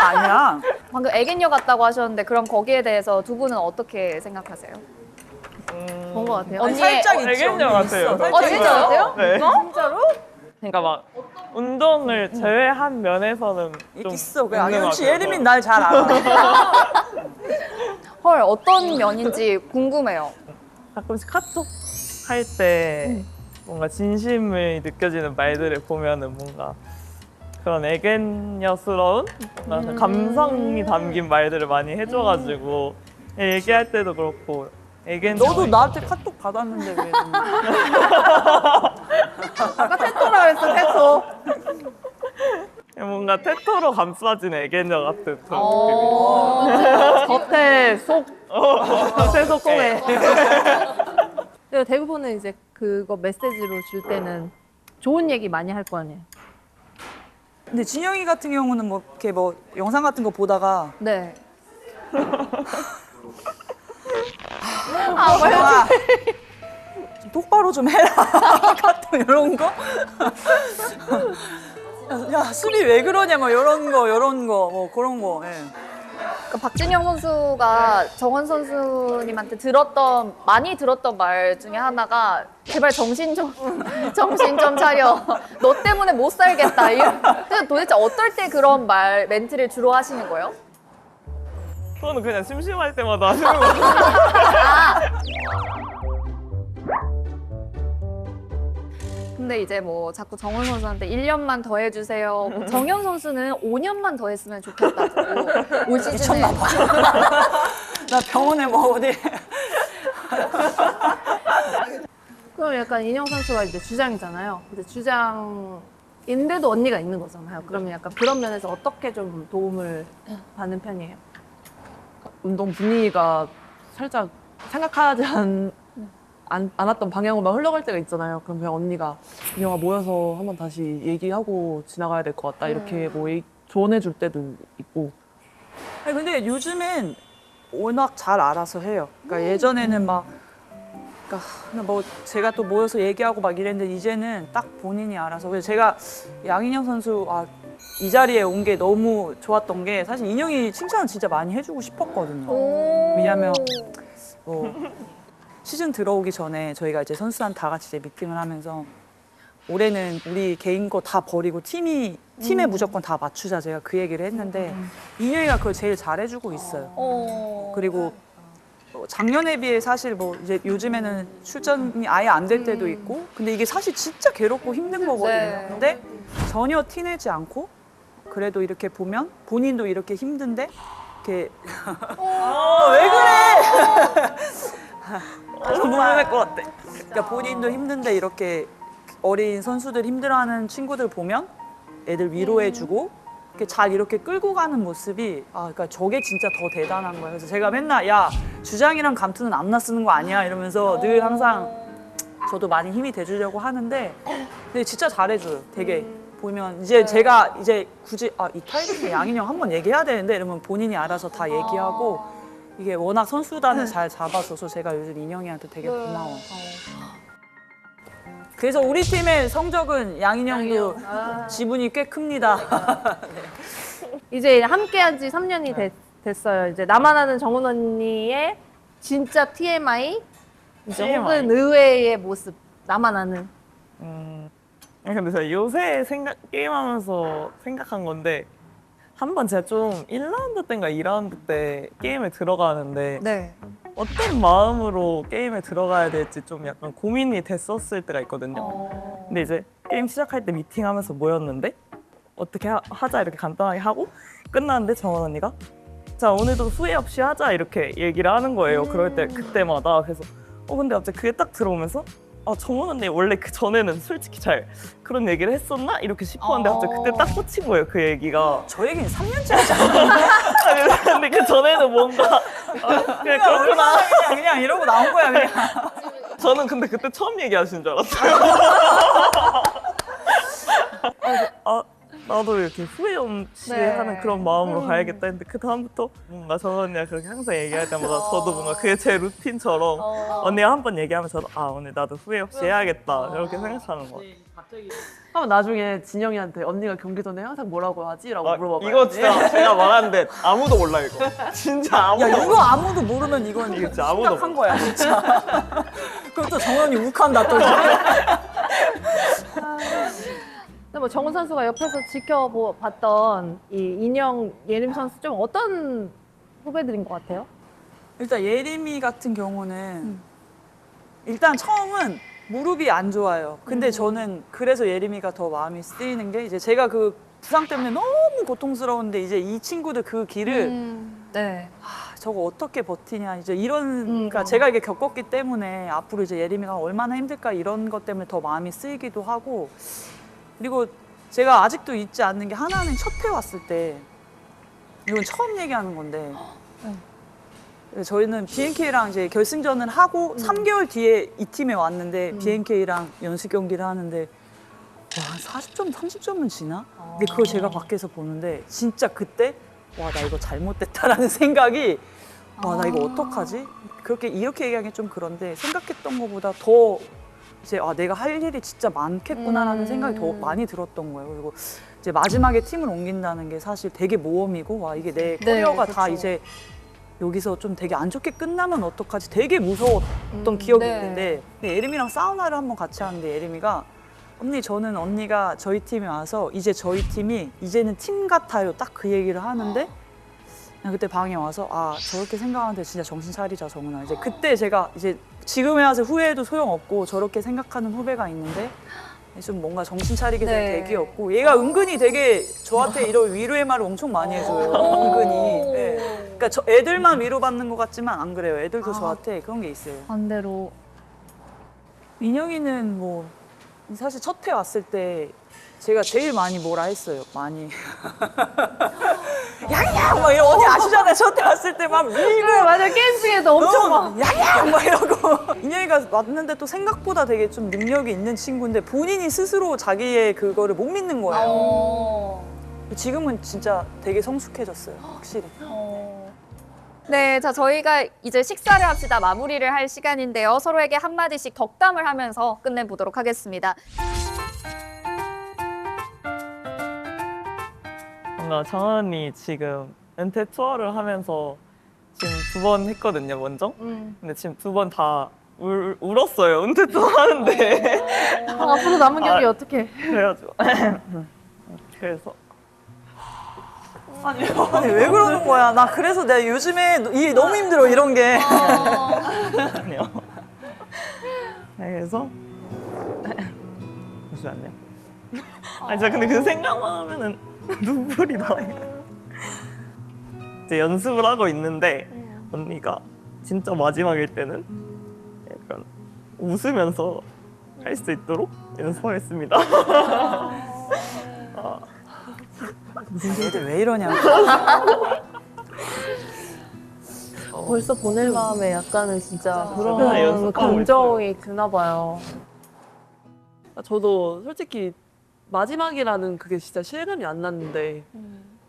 아니야. 방금 애견녀 같다고 하셨는데 그럼 거기에 대해서 두 분은 어떻게 생각하세요? 좋은 것 같아요. 아니, 살짝 있지. 애견녀 언니 같아요. 있어. 살짝 진짜 있어. 같아요? 네. 진짜로? 그러니까 막 운동을 제외한 면에서는 좀 있어. 그래. 있는 것 역시 같아요. 예림이 날 잘 알아. 헐, 어떤 면인지 궁금해요. 가끔씩 카톡 할 때 뭔가 진심을 느껴지는 말들을 보면은 뭔가 그런 애견녀스러운 감성이 담긴 말들을 많이 해줘가지고 얘기할 때도 그렇고 애견녀 너도 나한테 카톡 받았는데 왜? 아까 테토라 그랬어, 테토. 뭔가 테토로 감싸진 애견녀 같은 그런 어. 겉에 속 세속 꼬매. 근데 대부분은 이제 그거 메시지로 줄 때는 좋은 얘기 많이 할 거 아니에요. 근데 진영이 같은 경우는 뭐 이렇게 뭐 영상 같은 거 보다가 네. 아, 좀 똑바로 좀 해라. 카톡 이런 거. 야 수비 왜 그러냐 뭐 이런 거 뭐 그런 거. 예. 그러니까 박진영 선수가 정원 선수님한테 많이 들었던 말 중에 하나가 제발 정신 좀 차려. 너 때문에 못 살겠다. 그래서 도대체 어떨 때 그런 멘트를 주로 하시는 거예요? 저는 그냥 심심할 때마다 하시는 거 같아요. 근데 이제 뭐 자꾸 정원 선수한테 1년만 더 해주세요. 뭐 정현 선수는 5년만 더 했으면 좋겠다고. 올 시즌에 나 병원에 뭐 어디 그럼 약간 인형 선수가 이제 주장이잖아요. 근데 주장인데도 언니가 있는 거잖아요. 그러면 약간 그런 면에서 어떻게 좀 도움을 받는 편이에요? 운동 분위기가 살짝 생각하지 않았던 방향으로만 흘러갈 때가 있잖아요. 그럼 그냥 언니가 인형아 모여서 한번 다시 얘기하고 지나가야 될 것 같다. 이렇게 뭐 조언해 줄 때도 있고. 아니 근데 요즘엔 워낙 잘 알아서 해요. 그러니까 예전에는 막 그러니까 뭐 제가 또 모여서 얘기하고 막 이랬는데 이제는 딱 본인이 알아서. 그래서 제가 양인영 선수 이 자리에 온 게 너무 좋았던 게 사실 인형이 칭찬을 진짜 많이 해주고 싶었거든요. 왜냐면 뭐 시즌 들어오기 전에 저희가 이제 선수단 다 같이 이제 미팅을 하면서 올해는 우리 개인 거 다 버리고 팀에 무조건 다 맞추자 제가 그 얘기를 했는데 인형이가 그걸 제일 잘해주고 있어요. 그리고 작년에 비해 사실 뭐 이제 요즘에는 출전이 아예 안 될 때도 있고 근데 이게 사실 진짜 괴롭고 힘든 거거든요. 네. 근데 전혀 티내지 않고 그래도 이렇게 보면 본인도 이렇게 힘든데 이렇게 왜 그래? 궁금할 것 같아. 그러니까 본인도 힘든데 이렇게 어린 선수들 힘들어하는 친구들 보면 애들 위로해주고 이렇게 끌고 가는 모습이 그러니까 저게 진짜 더 대단한 거예요. 그래서 제가 맨날 야 주장이랑 감투는 아무나 쓰는 거 아니야 이러면서 늘 항상 저도 많이 힘이 돼주려고 하는데 근데 진짜 잘해줘요. 되게 보면 이제 제가 이제 굳이 이 타이밍에 양인영 한번 얘기해야 되는데 이러면 본인이 알아서 다 얘기하고 이게 워낙 선수단을 잘 잡아줘서 제가 요즘 인영이한테 되게 고마워. 그래서 우리 팀의 성적은 양인영도 지분이 꽤 큽니다. 이제 함께한 지 3년이 됐어요. 이제 나만 아는 정은 언니의 진짜 TMI, 이제 혹은 의외의 모습, 나만 아는. 근데 제가 요새 게임하면서 생각한 건데 한 번 제가 좀 1라운드 때인가 2라운드 때 게임에 들어가는데 네. 어떤 마음으로 게임에 들어가야 될지 좀 약간 고민이 됐었을 때가 있거든요. 근데 이제 게임 시작할 때 미팅하면서 모였는데 어떻게 하자 이렇게 간단하게 하고 끝났는데 정원 언니가 자 오늘도 후회 없이 하자 이렇게 얘기를 하는 거예요. 그럴 때 그때마다. 그래서 근데 갑자기 그게 딱 들어오면서 정원 언니 원래 그 전에는 솔직히 잘 그런 얘기를 했었나? 이렇게 싶었는데 갑자기 그때 딱 꽂힌 거예요, 그 얘기가. 저 얘기는 3년째 하잖아요. 근데 그 전에는 뭔가 그냥 그렇구나. 그냥 이러고 나온 거야 그냥. 저는 근데 그때 처음 얘기하신 줄 알았어요. 나도 이렇게 후회 없이 하는 그런 마음으로 가야겠다 했는데 그 다음부터 뭔가 정원 언니가 그렇게 항상 얘기할 때마다 저도 뭔가 그게 제 루틴처럼 언니가 한 번 얘기하면 저도 오늘 나도 후회 없이 해야겠다 이렇게 생각하는 것 같아요. 한번 나중에 진영이한테 언니가 경기 전에 항상 뭐라고 하지? 라고 물어봐봐요. 이거 진짜 제가 말하는데 아무도 몰라 이거. 진짜 아무도 야 이거 아무도 모르면 이건 진짜 아무도 심각한 거야 진짜. 그럼 또 정원이 욱한다 또. 근데 뭐 정은 선수가 옆에서 지켜봤던 이 인영, 예림 선수 좀 어떤 후배들인 것 같아요? 일단 예림이 같은 경우는 일단 처음은 무릎이 안 좋아요. 근데 저는 그래서 예림이가 더 마음이 쓰이는 게 이제 제가 그 부상 때문에 너무 고통스러운데 이제 이 친구들 그 길을 네. 저거 어떻게 버티냐 이제 이런 그러니까 제가 이게 겪었기 때문에 앞으로 이제 예림이가 얼마나 힘들까 이런 것 때문에 더 마음이 쓰이기도 하고 그리고 제가 아직도 잊지 않는 게 하나는 첫 회 왔을 때 이건 처음 얘기하는 건데 저희는 BNK랑 이제 결승전을 하고 3개월 뒤에 이 팀에 왔는데 BNK랑 연습 경기를 하는데 와, 한 40점, 30점은 지나? 근데 그걸 제가 밖에서 보는데 진짜 그때 와, 나 이거 잘못됐다라는 생각이 와, 나 이거 어떡하지? 이렇게 얘기하기 좀 그런데 생각했던 것보다 더 이제 내가 할 일이 진짜 많겠구나라는 생각이 더 많이 들었던 거예요. 그리고 이제 마지막에 팀을 옮긴다는 게 사실 되게 모험이고 와, 이게 내 커리어가 다 이제 여기서 좀 되게 안 좋게 끝나면 어떡하지? 되게 무서웠던 기억이 있는데 근데 예림이랑 사우나를 한번 같이 하는데 예림이가 언니 저는 언니가 저희 팀에 와서 이제 저희 팀이 이제는 팀 같아요. 딱 그 얘기를 하는데 그냥 그때 방에 와서 저렇게 생각하는데 진짜 정신 차리자 정은아. 이제 그때 제가 이제 지금에 와서 후회해도 소용없고 저렇게 생각하는 후배가 있는데 좀 뭔가 정신 차리게 된 계기였고 얘가 은근히 되게 저한테 이런 위로의 말을 엄청 많이 해줘요. 은근히. 네. 그러니까 애들만 위로받는 것 같지만 안 그래요. 애들도 저한테 그런 게 있어요. 반대로. 민영이는 뭐 사실 첫 회 왔을 때 제가 제일 많이 뭐라 했어요. 많이. 양양! 막 이런 언니 아시잖아요. 첫 회 왔을 때 막 밀고. 맞아요. 게임 중에도 엄청 막. 양양! 막 이러고. 인영이가 왔는데 또 생각보다 되게 좀 능력이 있는 친구인데 본인이 스스로 자기의 그거를 못 믿는 거예요. 지금은 진짜 되게 성숙해졌어요. 확실히. 네, 자 저희가 이제 식사를 합시다 마무리를 할 시간인데요. 서로에게 한마디씩 덕담을 하면서 끝내보도록 하겠습니다. 뭔가 정원 언니 지금 은퇴 투어를 하면서 지금 2번 했거든요, 먼저. 근데 지금 2번 다 울었어요, 은퇴 투어 하는데. 앞으로 남은 경기 어떻게? 그래가지고. 그래서. 아니 왜 그러는 거야? 나 그래서 내가 요즘에 일이 너무 힘들어 이런 게. 아니요. 그래서. 잠시만요. 진짜 근데 그 생각만 하면은 눈물이 나요. 이제 연습을 하고 있는데 언니가 진짜 마지막일 때는 약간 웃으면서 할 수 있도록 연습하겠습니다. 얘들 왜 이러냐고. 벌써 보낼 마음에 약간은 진짜 연습하고 그런 감정이 드나 봐요. 저도 솔직히 마지막이라는 그게 진짜 실감이 안 났는데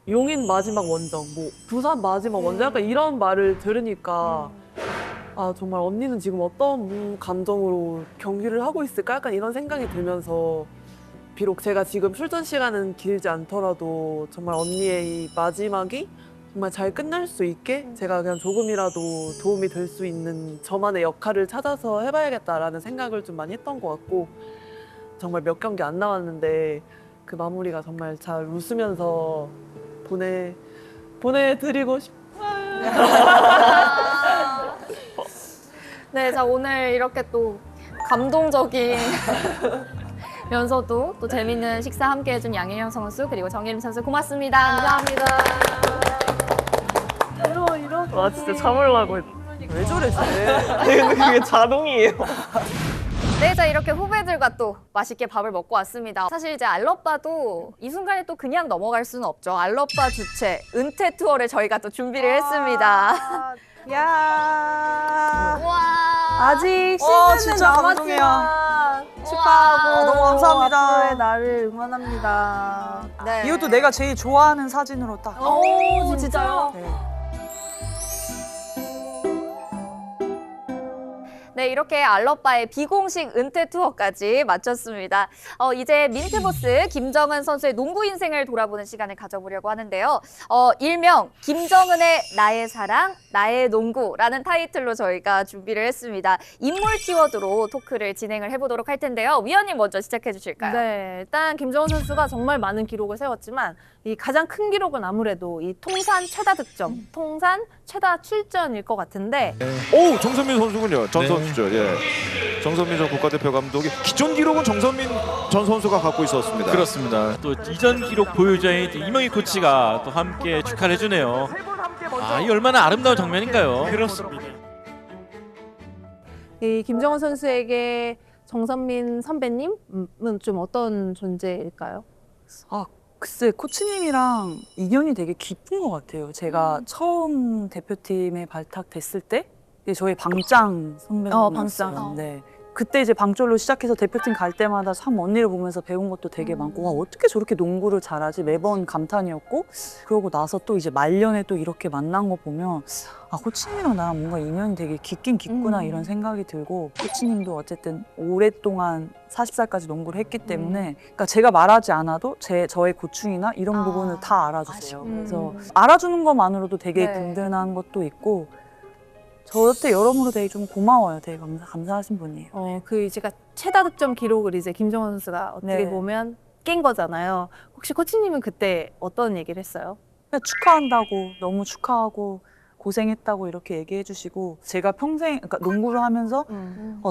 용인 마지막 원정, 뭐 부산 마지막 원정 약간 이런 말을 들으니까 아 정말 언니는 지금 어떤 감정으로 경기를 하고 있을까 약간 이런 생각이 들면서 비록 제가 지금 출전 시간은 길지 않더라도 정말 언니의 이 마지막이 정말 잘 끝날 수 있게 제가 그냥 조금이라도 도움이 될 수 있는 저만의 역할을 찾아서 해봐야겠다라는 생각을 좀 많이 했던 것 같고 정말 몇 경기 안 남았는데 그 마무리가 정말 잘 웃으면서 보내드리고 싶어요. 네, 자 오늘 이렇게 또 감동적인 면서도 또 재밌는 식사 함께 해준 양혜영 선수 그리고 정예림 선수 고맙습니다. 감사합니다. 와 진짜 참으려고 했 왜 저래 쟤? 근데 그게 자동이에요. 네, 자 이렇게 후배들과 또 맛있게 밥을 먹고 왔습니다. 사실 이제 알럽바도 이 순간에 또 그냥 넘어갈 수는 없죠. 알럽바 주최 은퇴 투어를 저희가 또 준비를 했습니다. 야. 와, 아직 시즌은 진짜 남았지만 축하하고 너무 감사합니다. 앞으로의 나를 응원합니다. 네. 이것도 내가 제일 좋아하는 사진으로 딱. 오, 진짜요? 네. 네, 이렇게 알럽바의 비공식 은퇴 투어까지 마쳤습니다. 이제 민트보스 김정은 선수의 농구 인생을 돌아보는 시간을 가져보려고 하는데요. 일명 김정은의 나의 사랑, 나의 농구라는 타이틀로 저희가 준비를 했습니다. 인물 키워드로 토크를 진행을 해보도록 할 텐데요. 위원님 먼저 시작해 주실까요? 네, 일단 김정은 선수가 정말 많은 기록을 세웠지만 이 가장 큰 기록은 아무래도 이 통산 최다 득점, 통산 최다 출전일 것 같은데 오, 정선민 선수군요. 전 선수죠. 예. 정선민 전 국가대표 감독이 기존 기록은 정선민 전 선수가 갖고 있었습니다. 그렇습니다. 또 이전 기록 보유자인 이명희 코치가 또 함께 축하를 해주네요. 아, 이 얼마나 아름다운 장면인가요? 그렇습니다. 이 김정은 선수에게 정선민 선배님은 좀 어떤 존재일까요? 아, 글쎄 코치님이랑 인연이 되게 깊은 것 같아요. 제가 처음 대표팀에 발탁됐을 때 저희 방짱 선배님이었어요. 방짱. 네. 그때 이제 방졸로 시작해서 대표팀 갈 때마다 참 언니를 보면서 배운 것도 되게 많고 와 어떻게 저렇게 농구를 잘하지 매번 감탄이었고 그러고 나서 또 이제 말년에 또 이렇게 만난 거 보면 아 코치님이랑 나랑 뭔가 인연이 되게 깊긴 깊구나 이런 생각이 들고 코치님도 어쨌든 오랫동안 40살까지 농구를 했기 때문에 그러니까 제가 말하지 않아도 저의 고충이나 이런 부분을 다 알아주세요. 그래서 알아주는 것만으로도 되게 네. 든든한 것도 있고 저한테 여러모로 되게 좀 고마워요. 되게 감사하신 분이에요. 그 제가 최다 득점 기록을 이제 김정은 선수가 어떻게 네. 보면 깬 거잖아요. 혹시 코치님은 그때 어떤 얘기를 했어요? 그냥 축하한다고 너무 축하하고 고생했다고 이렇게 얘기해 주시고 제가 평생 그러니까 농구를 하면서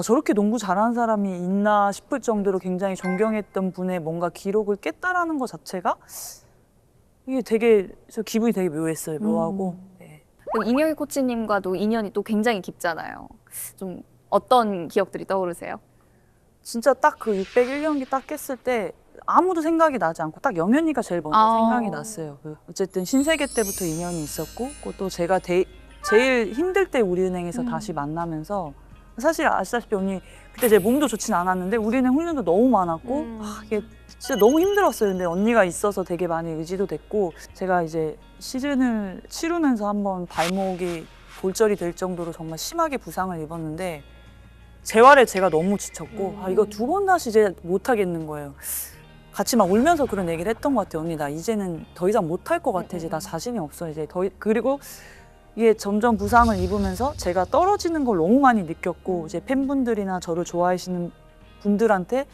저렇게 농구 잘하는 사람이 있나 싶을 정도로 굉장히 존경했던 분의 뭔가 기록을 깼다라는 것 자체가 이게 되게 저 기분이 되게 묘했어요. 묘하고 이명희 코치님과도 인연이 또 굉장히 깊잖아요. 좀 어떤 기억들이 떠오르세요? 진짜 딱 그 601경기 딱 깼을 때 아무도 생각이 나지 않고 딱 영현이가 제일 먼저 생각이 났어요. 어쨌든 신세계 때부터 인연이 있었고 또 제가 제일 힘들 때 우리은행에서 다시 만나면서 사실 아시다시피 언니 그때 제 몸도 좋진 않았는데 우리은행 훈련도 너무 많았고 이게 진짜 너무 힘들었어요. 근데 언니가 있어서 되게 많이 의지도 됐고 제가 이제 시즌을 치르면서 한번 발목이 골절이 될 정도로 정말 심하게 부상을 입었는데 재활에 제가 너무 지쳤고 이거 2번 다시 이제 못 하겠는 거예요. 같이 막 울면서 그런 얘기를 했던 것 같아요. 언니 나 이제는 더 이상 못 할 것 같아. 이제 나 자신이 없어. 이제 그리고 이게 점점 부상을 입으면서 제가 떨어지는 걸 너무 많이 느꼈고 이제 팬분들이나 저를 좋아하시는 분들한테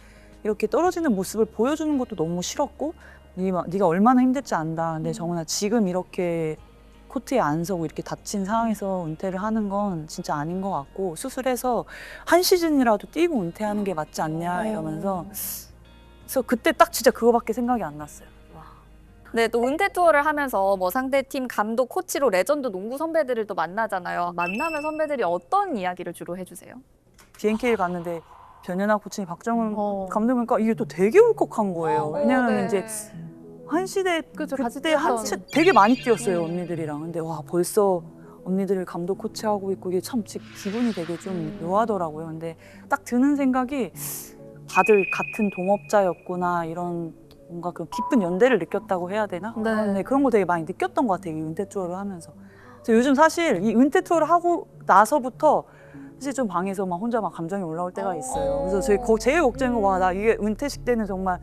이렇게 떨어지는 모습을 보여주는 것도 너무 싫었고 네가 얼마나 힘들지 안다. 근데 정은아 지금 이렇게 코트에 안 서고 이렇게 다친 상황에서 은퇴를 하는 건 진짜 아닌 것 같고 수술해서 한 시즌이라도 뛰고 은퇴하는 게 맞지 않냐 이러면서 그래서 그때 딱 진짜 그거밖에 생각이 안 났어요. 네, 또 은퇴 투어를 하면서 뭐 상대팀 감독, 코치로 레전드 농구 선배들을 또 만나잖아요. 만나면 선배들이 어떤 이야기를 주로 해주세요? BNK를 갔는데 변현아 코치님 박정훈 감독이니까 이게 또 되게 울컥한 거예요. 왜냐하면 이제 한시대 그때 한시 되게 많이 뛰었어요 언니들이랑. 근데 와 벌써 언니들 감독 코치하고 있고 이게 참 기분이 되게 좀 묘하더라고요. 근데 딱 드는 생각이 다들 같은 동업자였구나 이런 뭔가 그 깊은 연대를 느꼈다고 해야 되나? 네, 그런 거 되게 많이 느꼈던 것 같아요. 이 은퇴 투어를 하면서. 그래서 요즘 사실 이 은퇴 투어를 하고 나서부터 사실 좀 방에서 막 혼자 막 감정이 올라올 때가 있어요. 그래서 제일 걱정인 거 와, 나 이게 은퇴식 때는 정말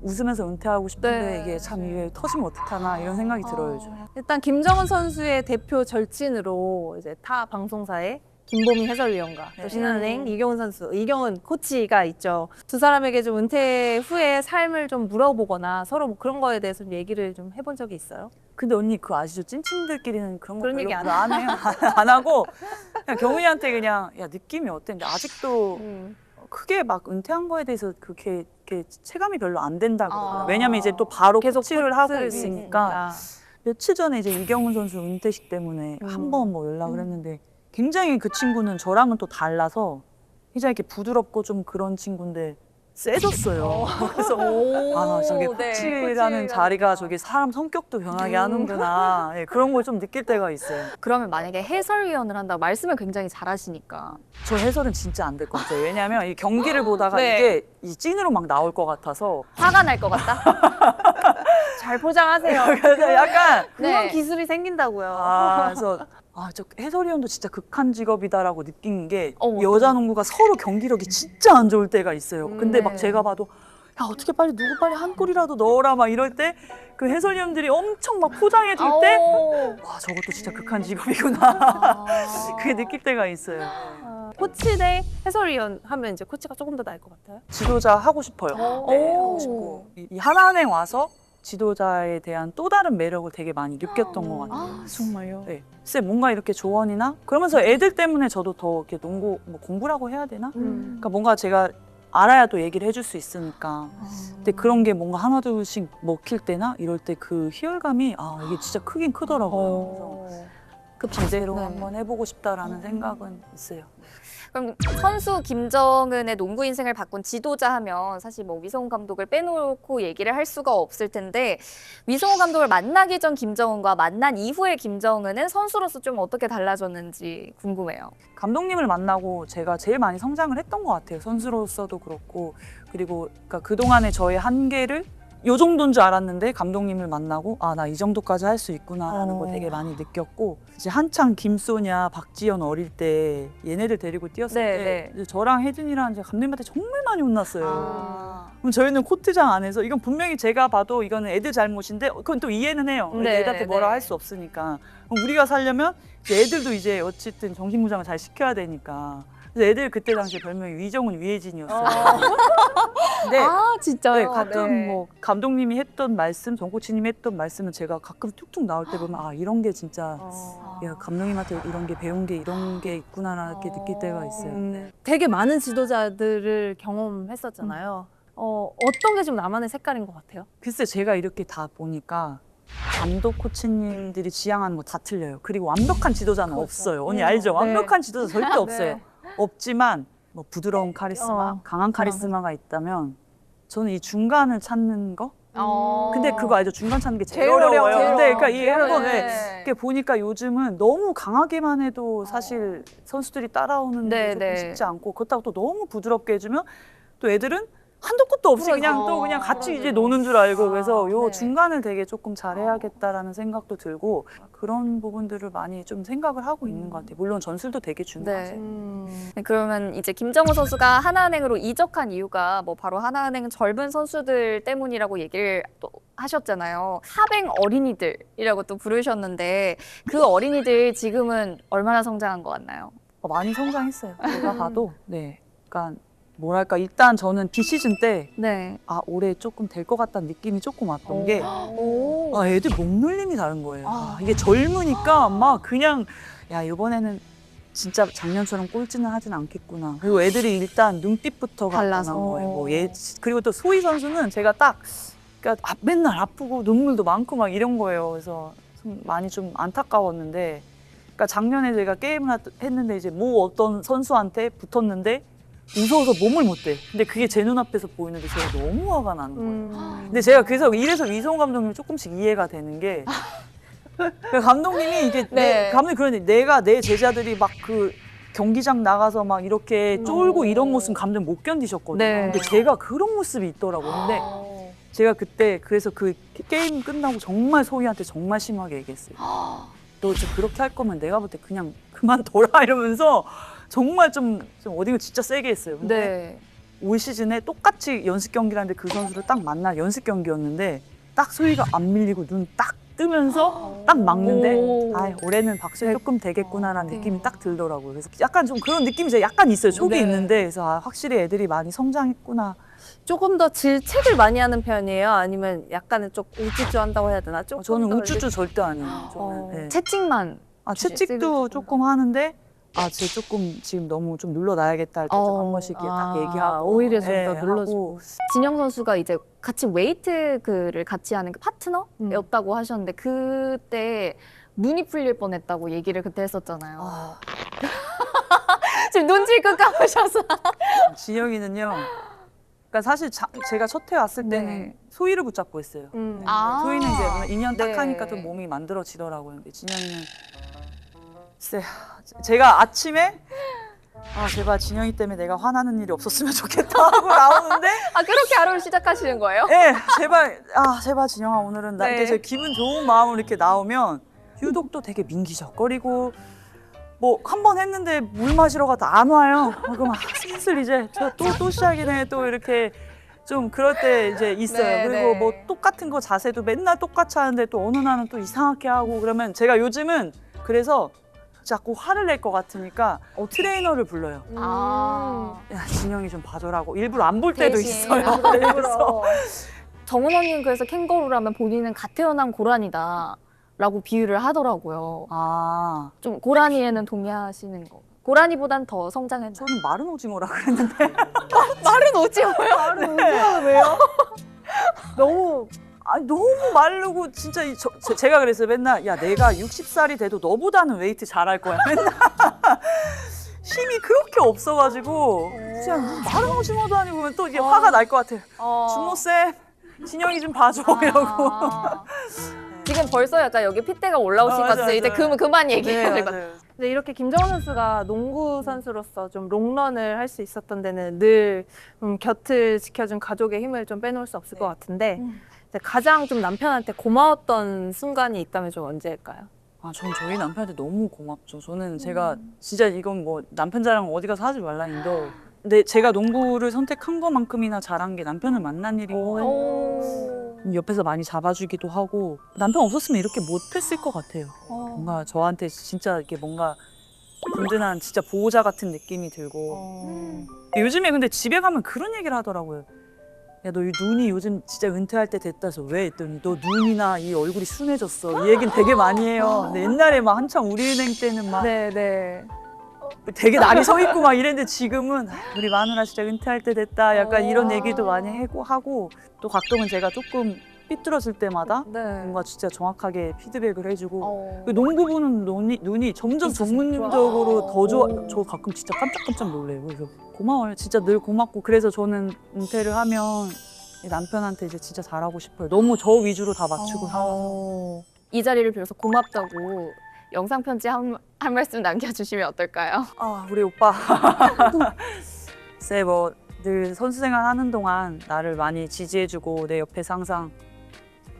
웃으면서 은퇴하고 싶은데 이게 참 이게 터지면 어떡하나 이런 생각이 들어요. 요즘. 일단 김정은 선수의 대표 절친으로 이제 타 방송사의 김보미 해설위원과 또 신한은행 이경은 선수, 이경은 코치가 있죠. 두 사람에게 좀 은퇴 후에 삶을 좀 물어보거나 서로 뭐 그런 거에 대해서 좀 얘기를 좀 해본 적이 있어요? 근데 언니 그거 아시죠? 찐친들끼리는 그런 거 그런 별로 얘기 안 안 해요. 안 하고 그냥 경훈이한테 그냥 야 느낌이 어때? 근데 아직도 크게 막 은퇴한 거에 대해서 그렇게 체감이 별로 안 된다 그러더라고요. 왜냐면 이제 또 바로 계속 코치를 하고 코치를 있으니까. 며칠 전에 이제 이경훈 선수 은퇴식 때문에 한 번 뭐 연락을 했는데 굉장히 그 친구는 저랑은 또 달라서 굉장히 이렇게 부드럽고 좀 그런 친구인데 세졌어요. 그래서 아, 저게 코치라는 자리가 저게 사람 성격도 변하게 하는구나. 예, 그런 걸 좀 느낄 때가 있어요. 그러면 만약에 해설위원을 한다고 말씀을 굉장히 잘하시니까 저 해설은 진짜 안 될 것 같아요. 왜냐하면 이 경기를 보다가 이게 이 찐으로 막 나올 것 같아서 화가 날 것 같다? 잘 포장하세요. 그래서 약간 그런 기술이 생긴다고요. 그래서 저 해설위원도 진짜 극한 직업이다라고 느낀 게 여자 농구가 서로 경기력이 진짜 안 좋을 때가 있어요. 근데 막 제가 봐도 야 어떻게 빨리 누구 빨리 한 골이라도 넣어라 막 이럴 때 그 해설위원들이 엄청 막 포장해 줄 때 와 저것도 진짜 극한 직업이구나 그게 느낄 때가 있어요. 코치 대 해설위원 하면 이제 코치가 조금 더 나을 것 같아요? 지도자 하고 싶어요. 네, 하고 싶고 이 하나은행 와서 지도자에 대한 또 다른 매력을 되게 많이 느꼈던 것 같아요. 정말요? 네. 글쎄 뭔가 이렇게 조언이나 그러면서 애들 때문에 저도 더 이렇게 농구 뭐 공부라고 해야 되나? 그러니까 뭔가 제가 알아야 또 얘기를 해줄 수 있으니까. 근데 그런 게 뭔가 하나둘씩 먹힐 때나 이럴 때 그 희열감이 이게 진짜 크긴 크더라고요. 그래서 그 제대로 한번 해보고 싶다라는 생각은 있어요. 그럼 선수 김정은의 농구 인생을 바꾼 지도자 하면 사실 뭐 위성호 감독을 빼놓고 얘기를 할 수가 없을 텐데 위성호 감독을 만나기 전 김정은과 만난 이후의 김정은은 선수로서 좀 어떻게 달라졌는지 궁금해요. 감독님을 만나고 제가 제일 많이 성장을 했던 것 같아요. 선수로서도 그렇고 그리고 그러니까 그동안의 저의 한계를 요 정도인 줄 알았는데 감독님을 만나고 나 이 정도까지 할 수 있구나라는 걸 되게 많이 느꼈고 이제 한창 김소냐, 박지연 어릴 때 얘네들 데리고 뛰었을 때 이제 저랑 혜진이랑 이제 감독님한테 정말 많이 혼났어요. 그럼 저희는 코트장 안에서 이건 분명히 제가 봐도 이거는 애들 잘못인데 그건 또 이해는 해요. 애들한테 뭐라 할 수 없으니까. 그럼 우리가 살려면 이제 애들도 이제 어쨌든 정신무장을 잘 시켜야 되니까. 그래서 애들 그때 당시에 별명이 위정은 위혜진이었어요. 근데 진짜요? 가끔 뭐 감독님이 했던 말씀, 정코치님이 했던 말씀은 제가 가끔 툭툭 나올 때 보면 이런 게 진짜 야, 감독님한테 이런 게 배운 게 이런 게 있구나 이렇게 느낄 때가 있어요. 되게 많은 지도자들을 경험했었잖아요. 어떤 게 좀 나만의 색깔인 것 같아요? 글쎄 제가 이렇게 다 보니까 감독 코치님들이 지향하는 거 다 틀려요. 그리고 완벽한 지도자는 없어요. 언니 알죠? 완벽한 지도자 절대 없어요. 없지만 뭐 부드러운 카리스마, 강한 카리스마가 있다면 저는 이 중간을 찾는 거? 근데 그거 알죠? 중간 찾는 게 제일 어려워요. 근데 그러니까 이 한번 이렇게 보니까 요즘은 너무 강하게만 해도 사실 선수들이 따라오는 게 조금 쉽지 않고 그렇다고 또 너무 부드럽게 해주면 또 애들은 한도 끝도 없이 그냥 또 그냥 같이 이제 노는 줄 알고 그래서 요 중간을 되게 조금 잘해야겠다라는 생각도 들고 그런 부분들을 많이 좀 생각을 하고 있는 것 같아요. 물론 전술도 되게 중요하죠. 그러면 이제 김정은 선수가 하나은행으로 이적한 이유가 뭐 바로 하나은행 젊은 선수들 때문이라고 얘기를 또 하셨잖아요. 하뱅 어린이들이라고 또 부르셨는데 그 어린이들 지금은 얼마나 성장한 것 같나요? 많이 성장했어요. 제가 봐도 그러니까 뭐랄까 일단 저는 비시즌 때 올해 조금 될 것 같다는 느낌이 조금 왔던 게 애들 몸놀림이 다른 거예요. 이게 젊으니까 막 그냥 야 이번에는 진짜 작년처럼 꼴찌는 하진 않겠구나. 그리고 애들이 일단 눈빛부터가 달라서 거예요. 그리고 또 소희 선수는 제가 그러니까 맨날 아프고 눈물도 많고 막 이런 거예요. 그래서 좀 많이 좀 안타까웠는데 그러니까 작년에 제가 게임을 했는데 이제 어떤 선수한테 붙었는데 무서워서 몸을 못 대. 근데 그게 제 눈앞에서 보이는데 제가 너무 화가 나는 거예요. 근데 제가 그래서 이래서 위성호 감독님이 조금씩 이해가 되는 게 감독님이 이게 감독님 그러는데 내가 내 제자들이 막 그 경기장 나가서 막 이렇게 쫄고 이런 모습 감독님 못 견디셨거든요. 근데 제가 그런 모습이 있더라고요. 근데 제가 그때 그래서 그 게임 끝나고 정말 소희한테 정말 심하게 얘기했어요. 너 진짜 그렇게 할 거면 내가 볼 때 그냥 그만둬라 이러면서 정말 좀 어딘가 진짜 세게 했어요. 근데 올 시즌에 똑같이 연습 경기를 하는데 그 선수를 딱 만나 연습 경기였는데 딱 소희가 안 밀리고 눈 딱 뜨면서 딱 막는데 아 올해는 박수에 조금 되겠구나라는 느낌이 딱 들더라고요. 그래서 약간 좀 그런 느낌이 제가 약간 있어요. 촉이 있는데 그래서 아, 확실히 애들이 많이 성장했구나. 조금 더 질책을 많이 하는 편이에요? 아니면 약간은 좀 우쭈쭈 한다고 해야 되나? 조금 저는 더 우쭈쭈 절대 아니에요. 저는. 네. 채찍만 채찍도 조금 하는데 쟤 조금 지금 너무 좀 눌러놔야겠다 할 때 좀 한 번씩 딱 얘기하고 오히려 좀 더 눌러주고. 진영 선수가 이제 같이 웨이트 그를 같이 하는 그 파트너였다고 하셨는데 그때 눈이 풀릴 뻔했다고 얘기를 그때 했었잖아요. 지금 눈치 끄 감으셔서. 진영이는요. 그러니까 사실 제가 첫 해 왔을 때는 소희를 붙잡고 했어요. 소희는 이제 2년 딱 하니까 좀 몸이 만들어지더라고요. 근데 진영이는 글쎄 제가 아침에 제발 진영이 때문에 내가 화나는 일이 없었으면 좋겠다 하고 나오는데 그렇게 하루를 시작하시는 거예요? 네, 제발 진영아 오늘은 나 이렇게 기분 좋은 마음으로 이렇게 나오면 유독 또 되게 민기적거리고 뭐 한 번 했는데 물 마시러 가도 안 와요. 그럼 슬슬 이제 또 시작이네 또 이렇게 좀 그럴 때 이제 있어요. 그리고 뭐 똑같은 거 자세도 맨날 똑같이 하는데 또 어느 날은 또 이상하게 하고 그러면 제가 요즘은 그래서 자꾸 화를 낼 것 같으니까 트레이너를 불러요. 야 진영이 좀 봐줘라고 일부러 안 볼 때도 있어요. 일부러. 정은 언니는 그래서 캥거루라면 본인은 갓 태어난 고라니다 라고 비유를 하더라고요. 좀 고라니에는 동의하시는 거. 고라니보단 더 성장했나? 저는 마른 오징어라 그랬는데. 마른 오징어요? 마른 오징어는 왜요? 너무 마르고 진짜 제가 그랬어요. 맨날 야 내가 60살이 돼도 너보다는 웨이트 잘할 거야. 맨날 힘이 그렇게 없어가지고 그냥 마른 오징어도 아니고 또 이게 화가 날 것 같아요. 준모쌤 진영이 좀 봐줘 이러고. 지금 벌써 약간 여기 핏대가 올라오실 것 같아요. 이제 그만 얘기해야 될 것 같아요. 근데 이렇게 김정은 선수가 농구 선수로서 좀 롱런을 할 수 있었던 데는 늘 곁을 지켜준 가족의 힘을 좀 빼놓을 수 없을 것 같은데 가장 좀 남편한테 고마웠던 순간이 있다면 좀 언제일까요? 전 저희 남편한테 너무 고맙죠. 저는 제가 진짜 이건 뭐 남편 자랑 어디 가서 하지 말라는데 근데 제가 농구를 선택한 것만큼이나 잘한 게 남편을 만난 일인 거예요. 옆에서 많이 잡아주기도 하고 남편 없었으면 이렇게 못했을 것 같아요. 뭔가 저한테 진짜 이렇게 뭔가 든든한 진짜 보호자 같은 느낌이 들고 요즘에 근데 집에 가면 그런 얘기를 하더라고요. 야, 너 이 눈이 요즘 진짜 은퇴할 때 됐다 해서 왜? 했더니 너 눈이나 이 얼굴이 순해졌어. 이 얘기는 되게 많이 해요. 근데 옛날에 막 한창 우리은행 때는 막 되게 날이 서 있고 막 이랬는데 지금은 우리 마누라 진짜 은퇴할 때 됐다. 약간 이런 얘기도 많이 하고 또 가끔은 제가 조금 삐뚤어질 때마다 뭔가 진짜 정확하게 피드백을 해주고 농구부는 눈이 점점 전문적으로 더 좋아. 저 가끔 진짜 깜짝깜짝 놀래요. 그래서 고마워요. 진짜 늘 고맙고 그래서 저는 은퇴를 하면 남편한테 이제 진짜 잘하고 싶어요. 너무 저 위주로 다 맞추고 살아서. 이 자리를 빌어서 고맙다고 영상 편지 한 말씀 남겨주시면 어떨까요? 우리 오빠. 글쎄 뭐 늘 선수 생활 하는 동안 나를 많이 지지해주고 내 옆에서 항상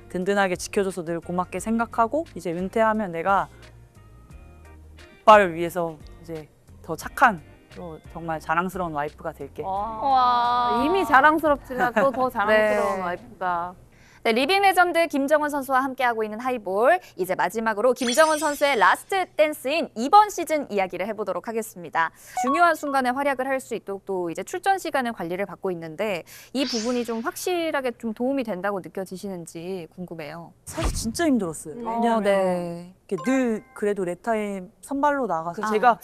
든든하게 지켜줘서 늘 고맙게 생각하고 이제 은퇴하면 내가 오빠를 위해서 이제 더 착한 또 정말 자랑스러운 와이프가 될게. 이미 자랑스럽지만 또 더 자랑스러운 와이프가. 네, 리빙 레전드 김정은 선수와 함께하고 있는 하이볼. 이제 마지막으로 김정은 선수의 라스트 댄스인 이번 시즌 이야기를 해보도록 하겠습니다. 중요한 순간에 활약을 할 수 있도록 또 이제 출전 시간을 관리를 받고 있는데 이 부분이 좀 확실하게 좀 도움이 된다고 느껴지시는지 궁금해요. 사실 진짜 힘들었어요. 왜냐면 늘 그래도 랩타임 선발로 나가서 제가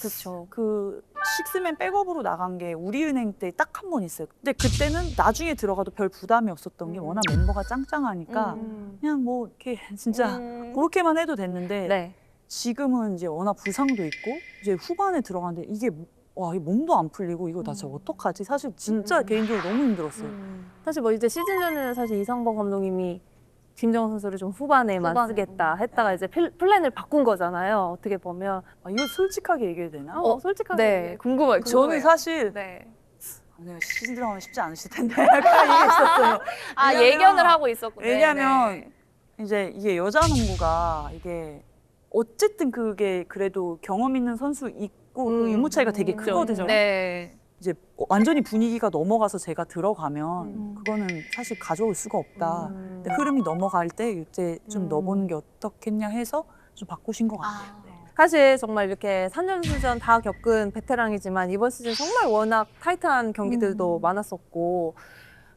그 식스맨 백업으로 나간 게 우리은행 때 딱 한 번 있어요. 근데 그때는 나중에 들어가도 별 부담이 없었던 게 워낙 멤버가 짱짱하니까 그냥 뭐 이렇게 진짜 그렇게만 해도 됐는데 지금은 이제 워낙 부상도 있고 이제 후반에 들어가는데 이게 이 몸도 안 풀리고 이거 나 진짜 어떡하지? 사실 진짜 개인적으로 너무 힘들었어요. 사실 뭐 이제 시즌 전에는 사실 이상범 감독님이 김정은 선수를 좀 후반에만 쓰겠다 했다가 이제 플랜을 바꾼 거잖아요. 어떻게 보면 이거 솔직하게 얘기해도 되나? 솔직하게. 궁금해요. 저는 사실 네, 시즌 들어가면 쉽지 않으실 텐데 약간 이게 있었어요. 아, 왜냐면- 예견을 하고 있었군요. 왜냐면 이제 이게 여자 농구가 이게 어쨌든 그게 그래도 경험 있는 선수 있고 그 유무 차이가 되게 크거든요. 네. 이제 완전히 분위기가 넘어가서 제가 들어가면 그거는 사실 가져올 수가 없다. 근데 흐름이 넘어갈 때 이제 좀 넣어보는 게 어떻겠냐 해서 좀 바꾸신 것 같아요. 네. 사실 정말 이렇게 3년수전 다 겪은 베테랑이지만 이번 시즌 정말 워낙 타이트한 경기들도 많았었고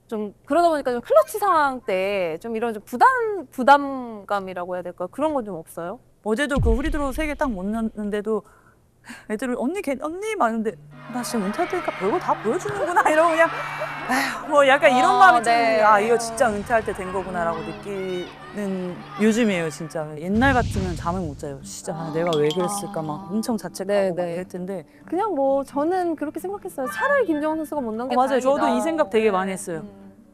좀 그러다 보니까 좀 클러치 상황 때 좀 이런 좀 부담감이라고 해야 될까요? 그런 건 좀 없어요? 어제도 그 후리드로 3개 딱 못 넣는데도 애들은 언니 많은데 나 지금 은퇴할 테니까 별거 다 보여주는구나 이러고 그냥 에휴, 뭐 약간 이런 마음이 네. 드는 아 이거 진짜 은퇴할 때 된 거구나라고 느끼는 요즘이에요 진짜. 옛날 같으면 잠을 못 자요. 진짜 아, 내가 왜 그랬을까 막 엄청 자책하고 막 이럴 텐데 그냥 뭐 저는 그렇게 생각했어요. 차라리 김정은 선수가 못 넣은 게 맞아요. 다행이다. 저도 이 생각 되게 많이 했어요.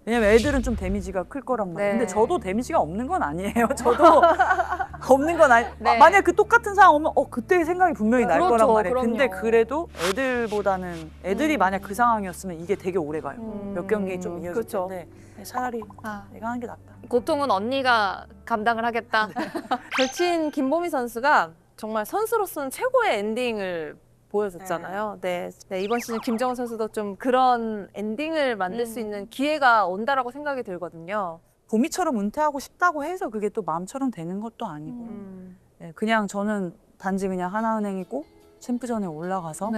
왜냐면 애들은 좀 데미지가 클 거란 말이에요. 근데 저도 데미지가 없는 건 아니에요. 저도 없는 건 아니. 만약 그 똑같은 상황 오면 그때 생각이 분명히 날 거란 말이에요. 근데 그래도 애들보다는 애들이 만약 그 상황이었으면 이게 되게 오래 가요. 몇 경기 좀 이어질 텐데 차라리 내가 하는 게 낫다. 고통은 언니가 감당을 하겠다. 절친 김보미 선수가 정말 선수로서는 최고의 엔딩을 보여줬잖아요. 네. 이번 시즌 김정은 선수도 좀 그런 엔딩을 만들 수 있는 기회가 온다라고 생각이 들거든요. 보미처럼 은퇴하고 싶다고 해서 그게 또 마음처럼 되는 것도 아니고 네, 그냥 저는 단지 그냥 하나은행이고 챔프전에 올라가서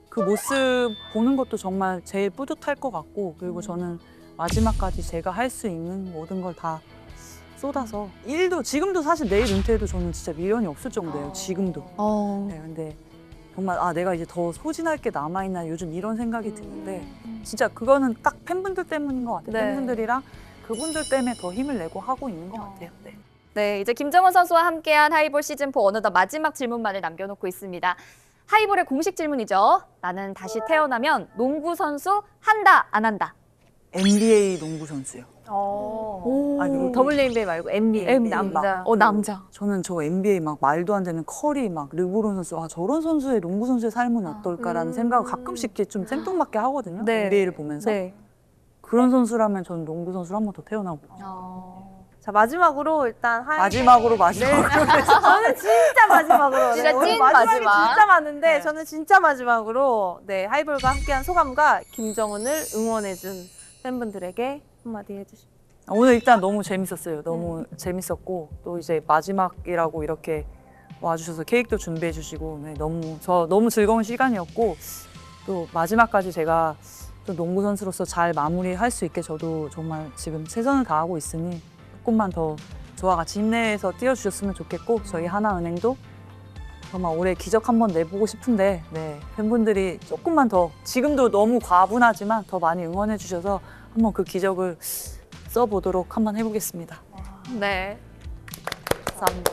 그 모습 보는 것도 정말 제일 뿌듯할 것 같고 그리고 저는 마지막까지 제가 할 수 있는 모든 걸 다 쏟아서 지금도 사실 내일 은퇴해도 저는 진짜 미련이 없을 정도예요. 지금도. 네, 근데 정말 내가 이제 더 소진할 게 남아있나 요즘 이런 생각이 드는데 진짜 그거는 딱 팬분들 때문인 것 같아요. 팬분들이랑 그분들 때문에 더 힘을 내고 하고 있는 것 같아요. 네. 네, 이제 김정은 선수와 함께한 하이볼 시즌4 어느덧 마지막 질문만을 남겨놓고 있습니다. 하이볼의 공식 질문이죠. 나는 다시 태어나면 농구 선수 한다, 안 한다? NBA 농구 선수요. WNBA 말고 NBA. 남자. 남자. 저는 저 NBA 막 말도 안 되는 커리 막 르브론 선수 저런 선수의 농구 선수의 삶은 어떨까라는 생각을 가끔씩 이렇게 좀 생뚱맞게 하거든요. NBA를 보면서. 그런 선수라면 저는 농구 선수로 한 번 더 태어나고. 자 마지막으로 일단 마지막으로. 저는 진짜 마지막으로. 진짜 오늘 찐 마지막이 마지막. 진짜 많은데 저는 진짜 마지막으로 하이볼과 함께한 소감과 김정은을 응원해준 팬분들에게 한마디 해주시죠. 오늘 일단 너무 재밌었어요. 너무 재밌었고 또 이제 마지막이라고 이렇게 와주셔서 케이크도 준비해 주시고 너무 즐거운 시간이었고 또 마지막까지 제가 또 농구 선수로서 잘 마무리할 수 있게 저도 정말 지금 최선을 다하고 있으니 조금만 더 저와 같이 힘내서 뛰어주셨으면 좋겠고 저희 하나은행도 정말 올해 기적 한번 내보고 싶은데 팬분들이 조금만 더 지금도 너무 과분하지만 더 많이 응원해 주셔서 한번 그 기적을 써보도록 한번 해보겠습니다. 네. 감사합니다.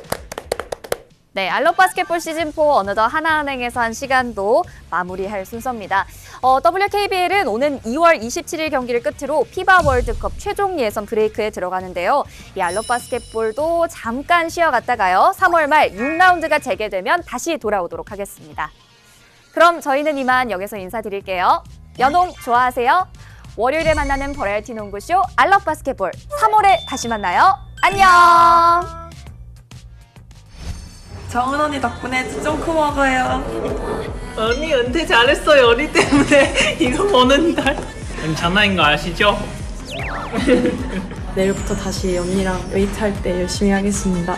네, 알럿 바스켓볼 시즌4 어느덧 하나은행에서 한 시간도 마무리할 순서입니다. WKBL은 오는 2월 27일 경기를 끝으로 피바 월드컵 최종 예선 브레이크에 들어가는데요. 이 알럿 바스켓볼도 잠깐 쉬어갔다가요. 3월 말 6라운드가 재개되면 다시 돌아오도록 하겠습니다. 그럼 저희는 이만 여기서 인사드릴게요. 연홍 좋아하세요? 월요일에 만나는 버라이어티 농구쇼 알럿 바스켓볼 3월에 다시 만나요. 안녕! 정은 언니 덕분에 좀 먹어요. 언니 은퇴 잘했어요. 언니 때문에 이거 보는 날. 장난인 거 아시죠? 내일부터 다시 언니랑 웨이트 할 때 열심히 하겠습니다.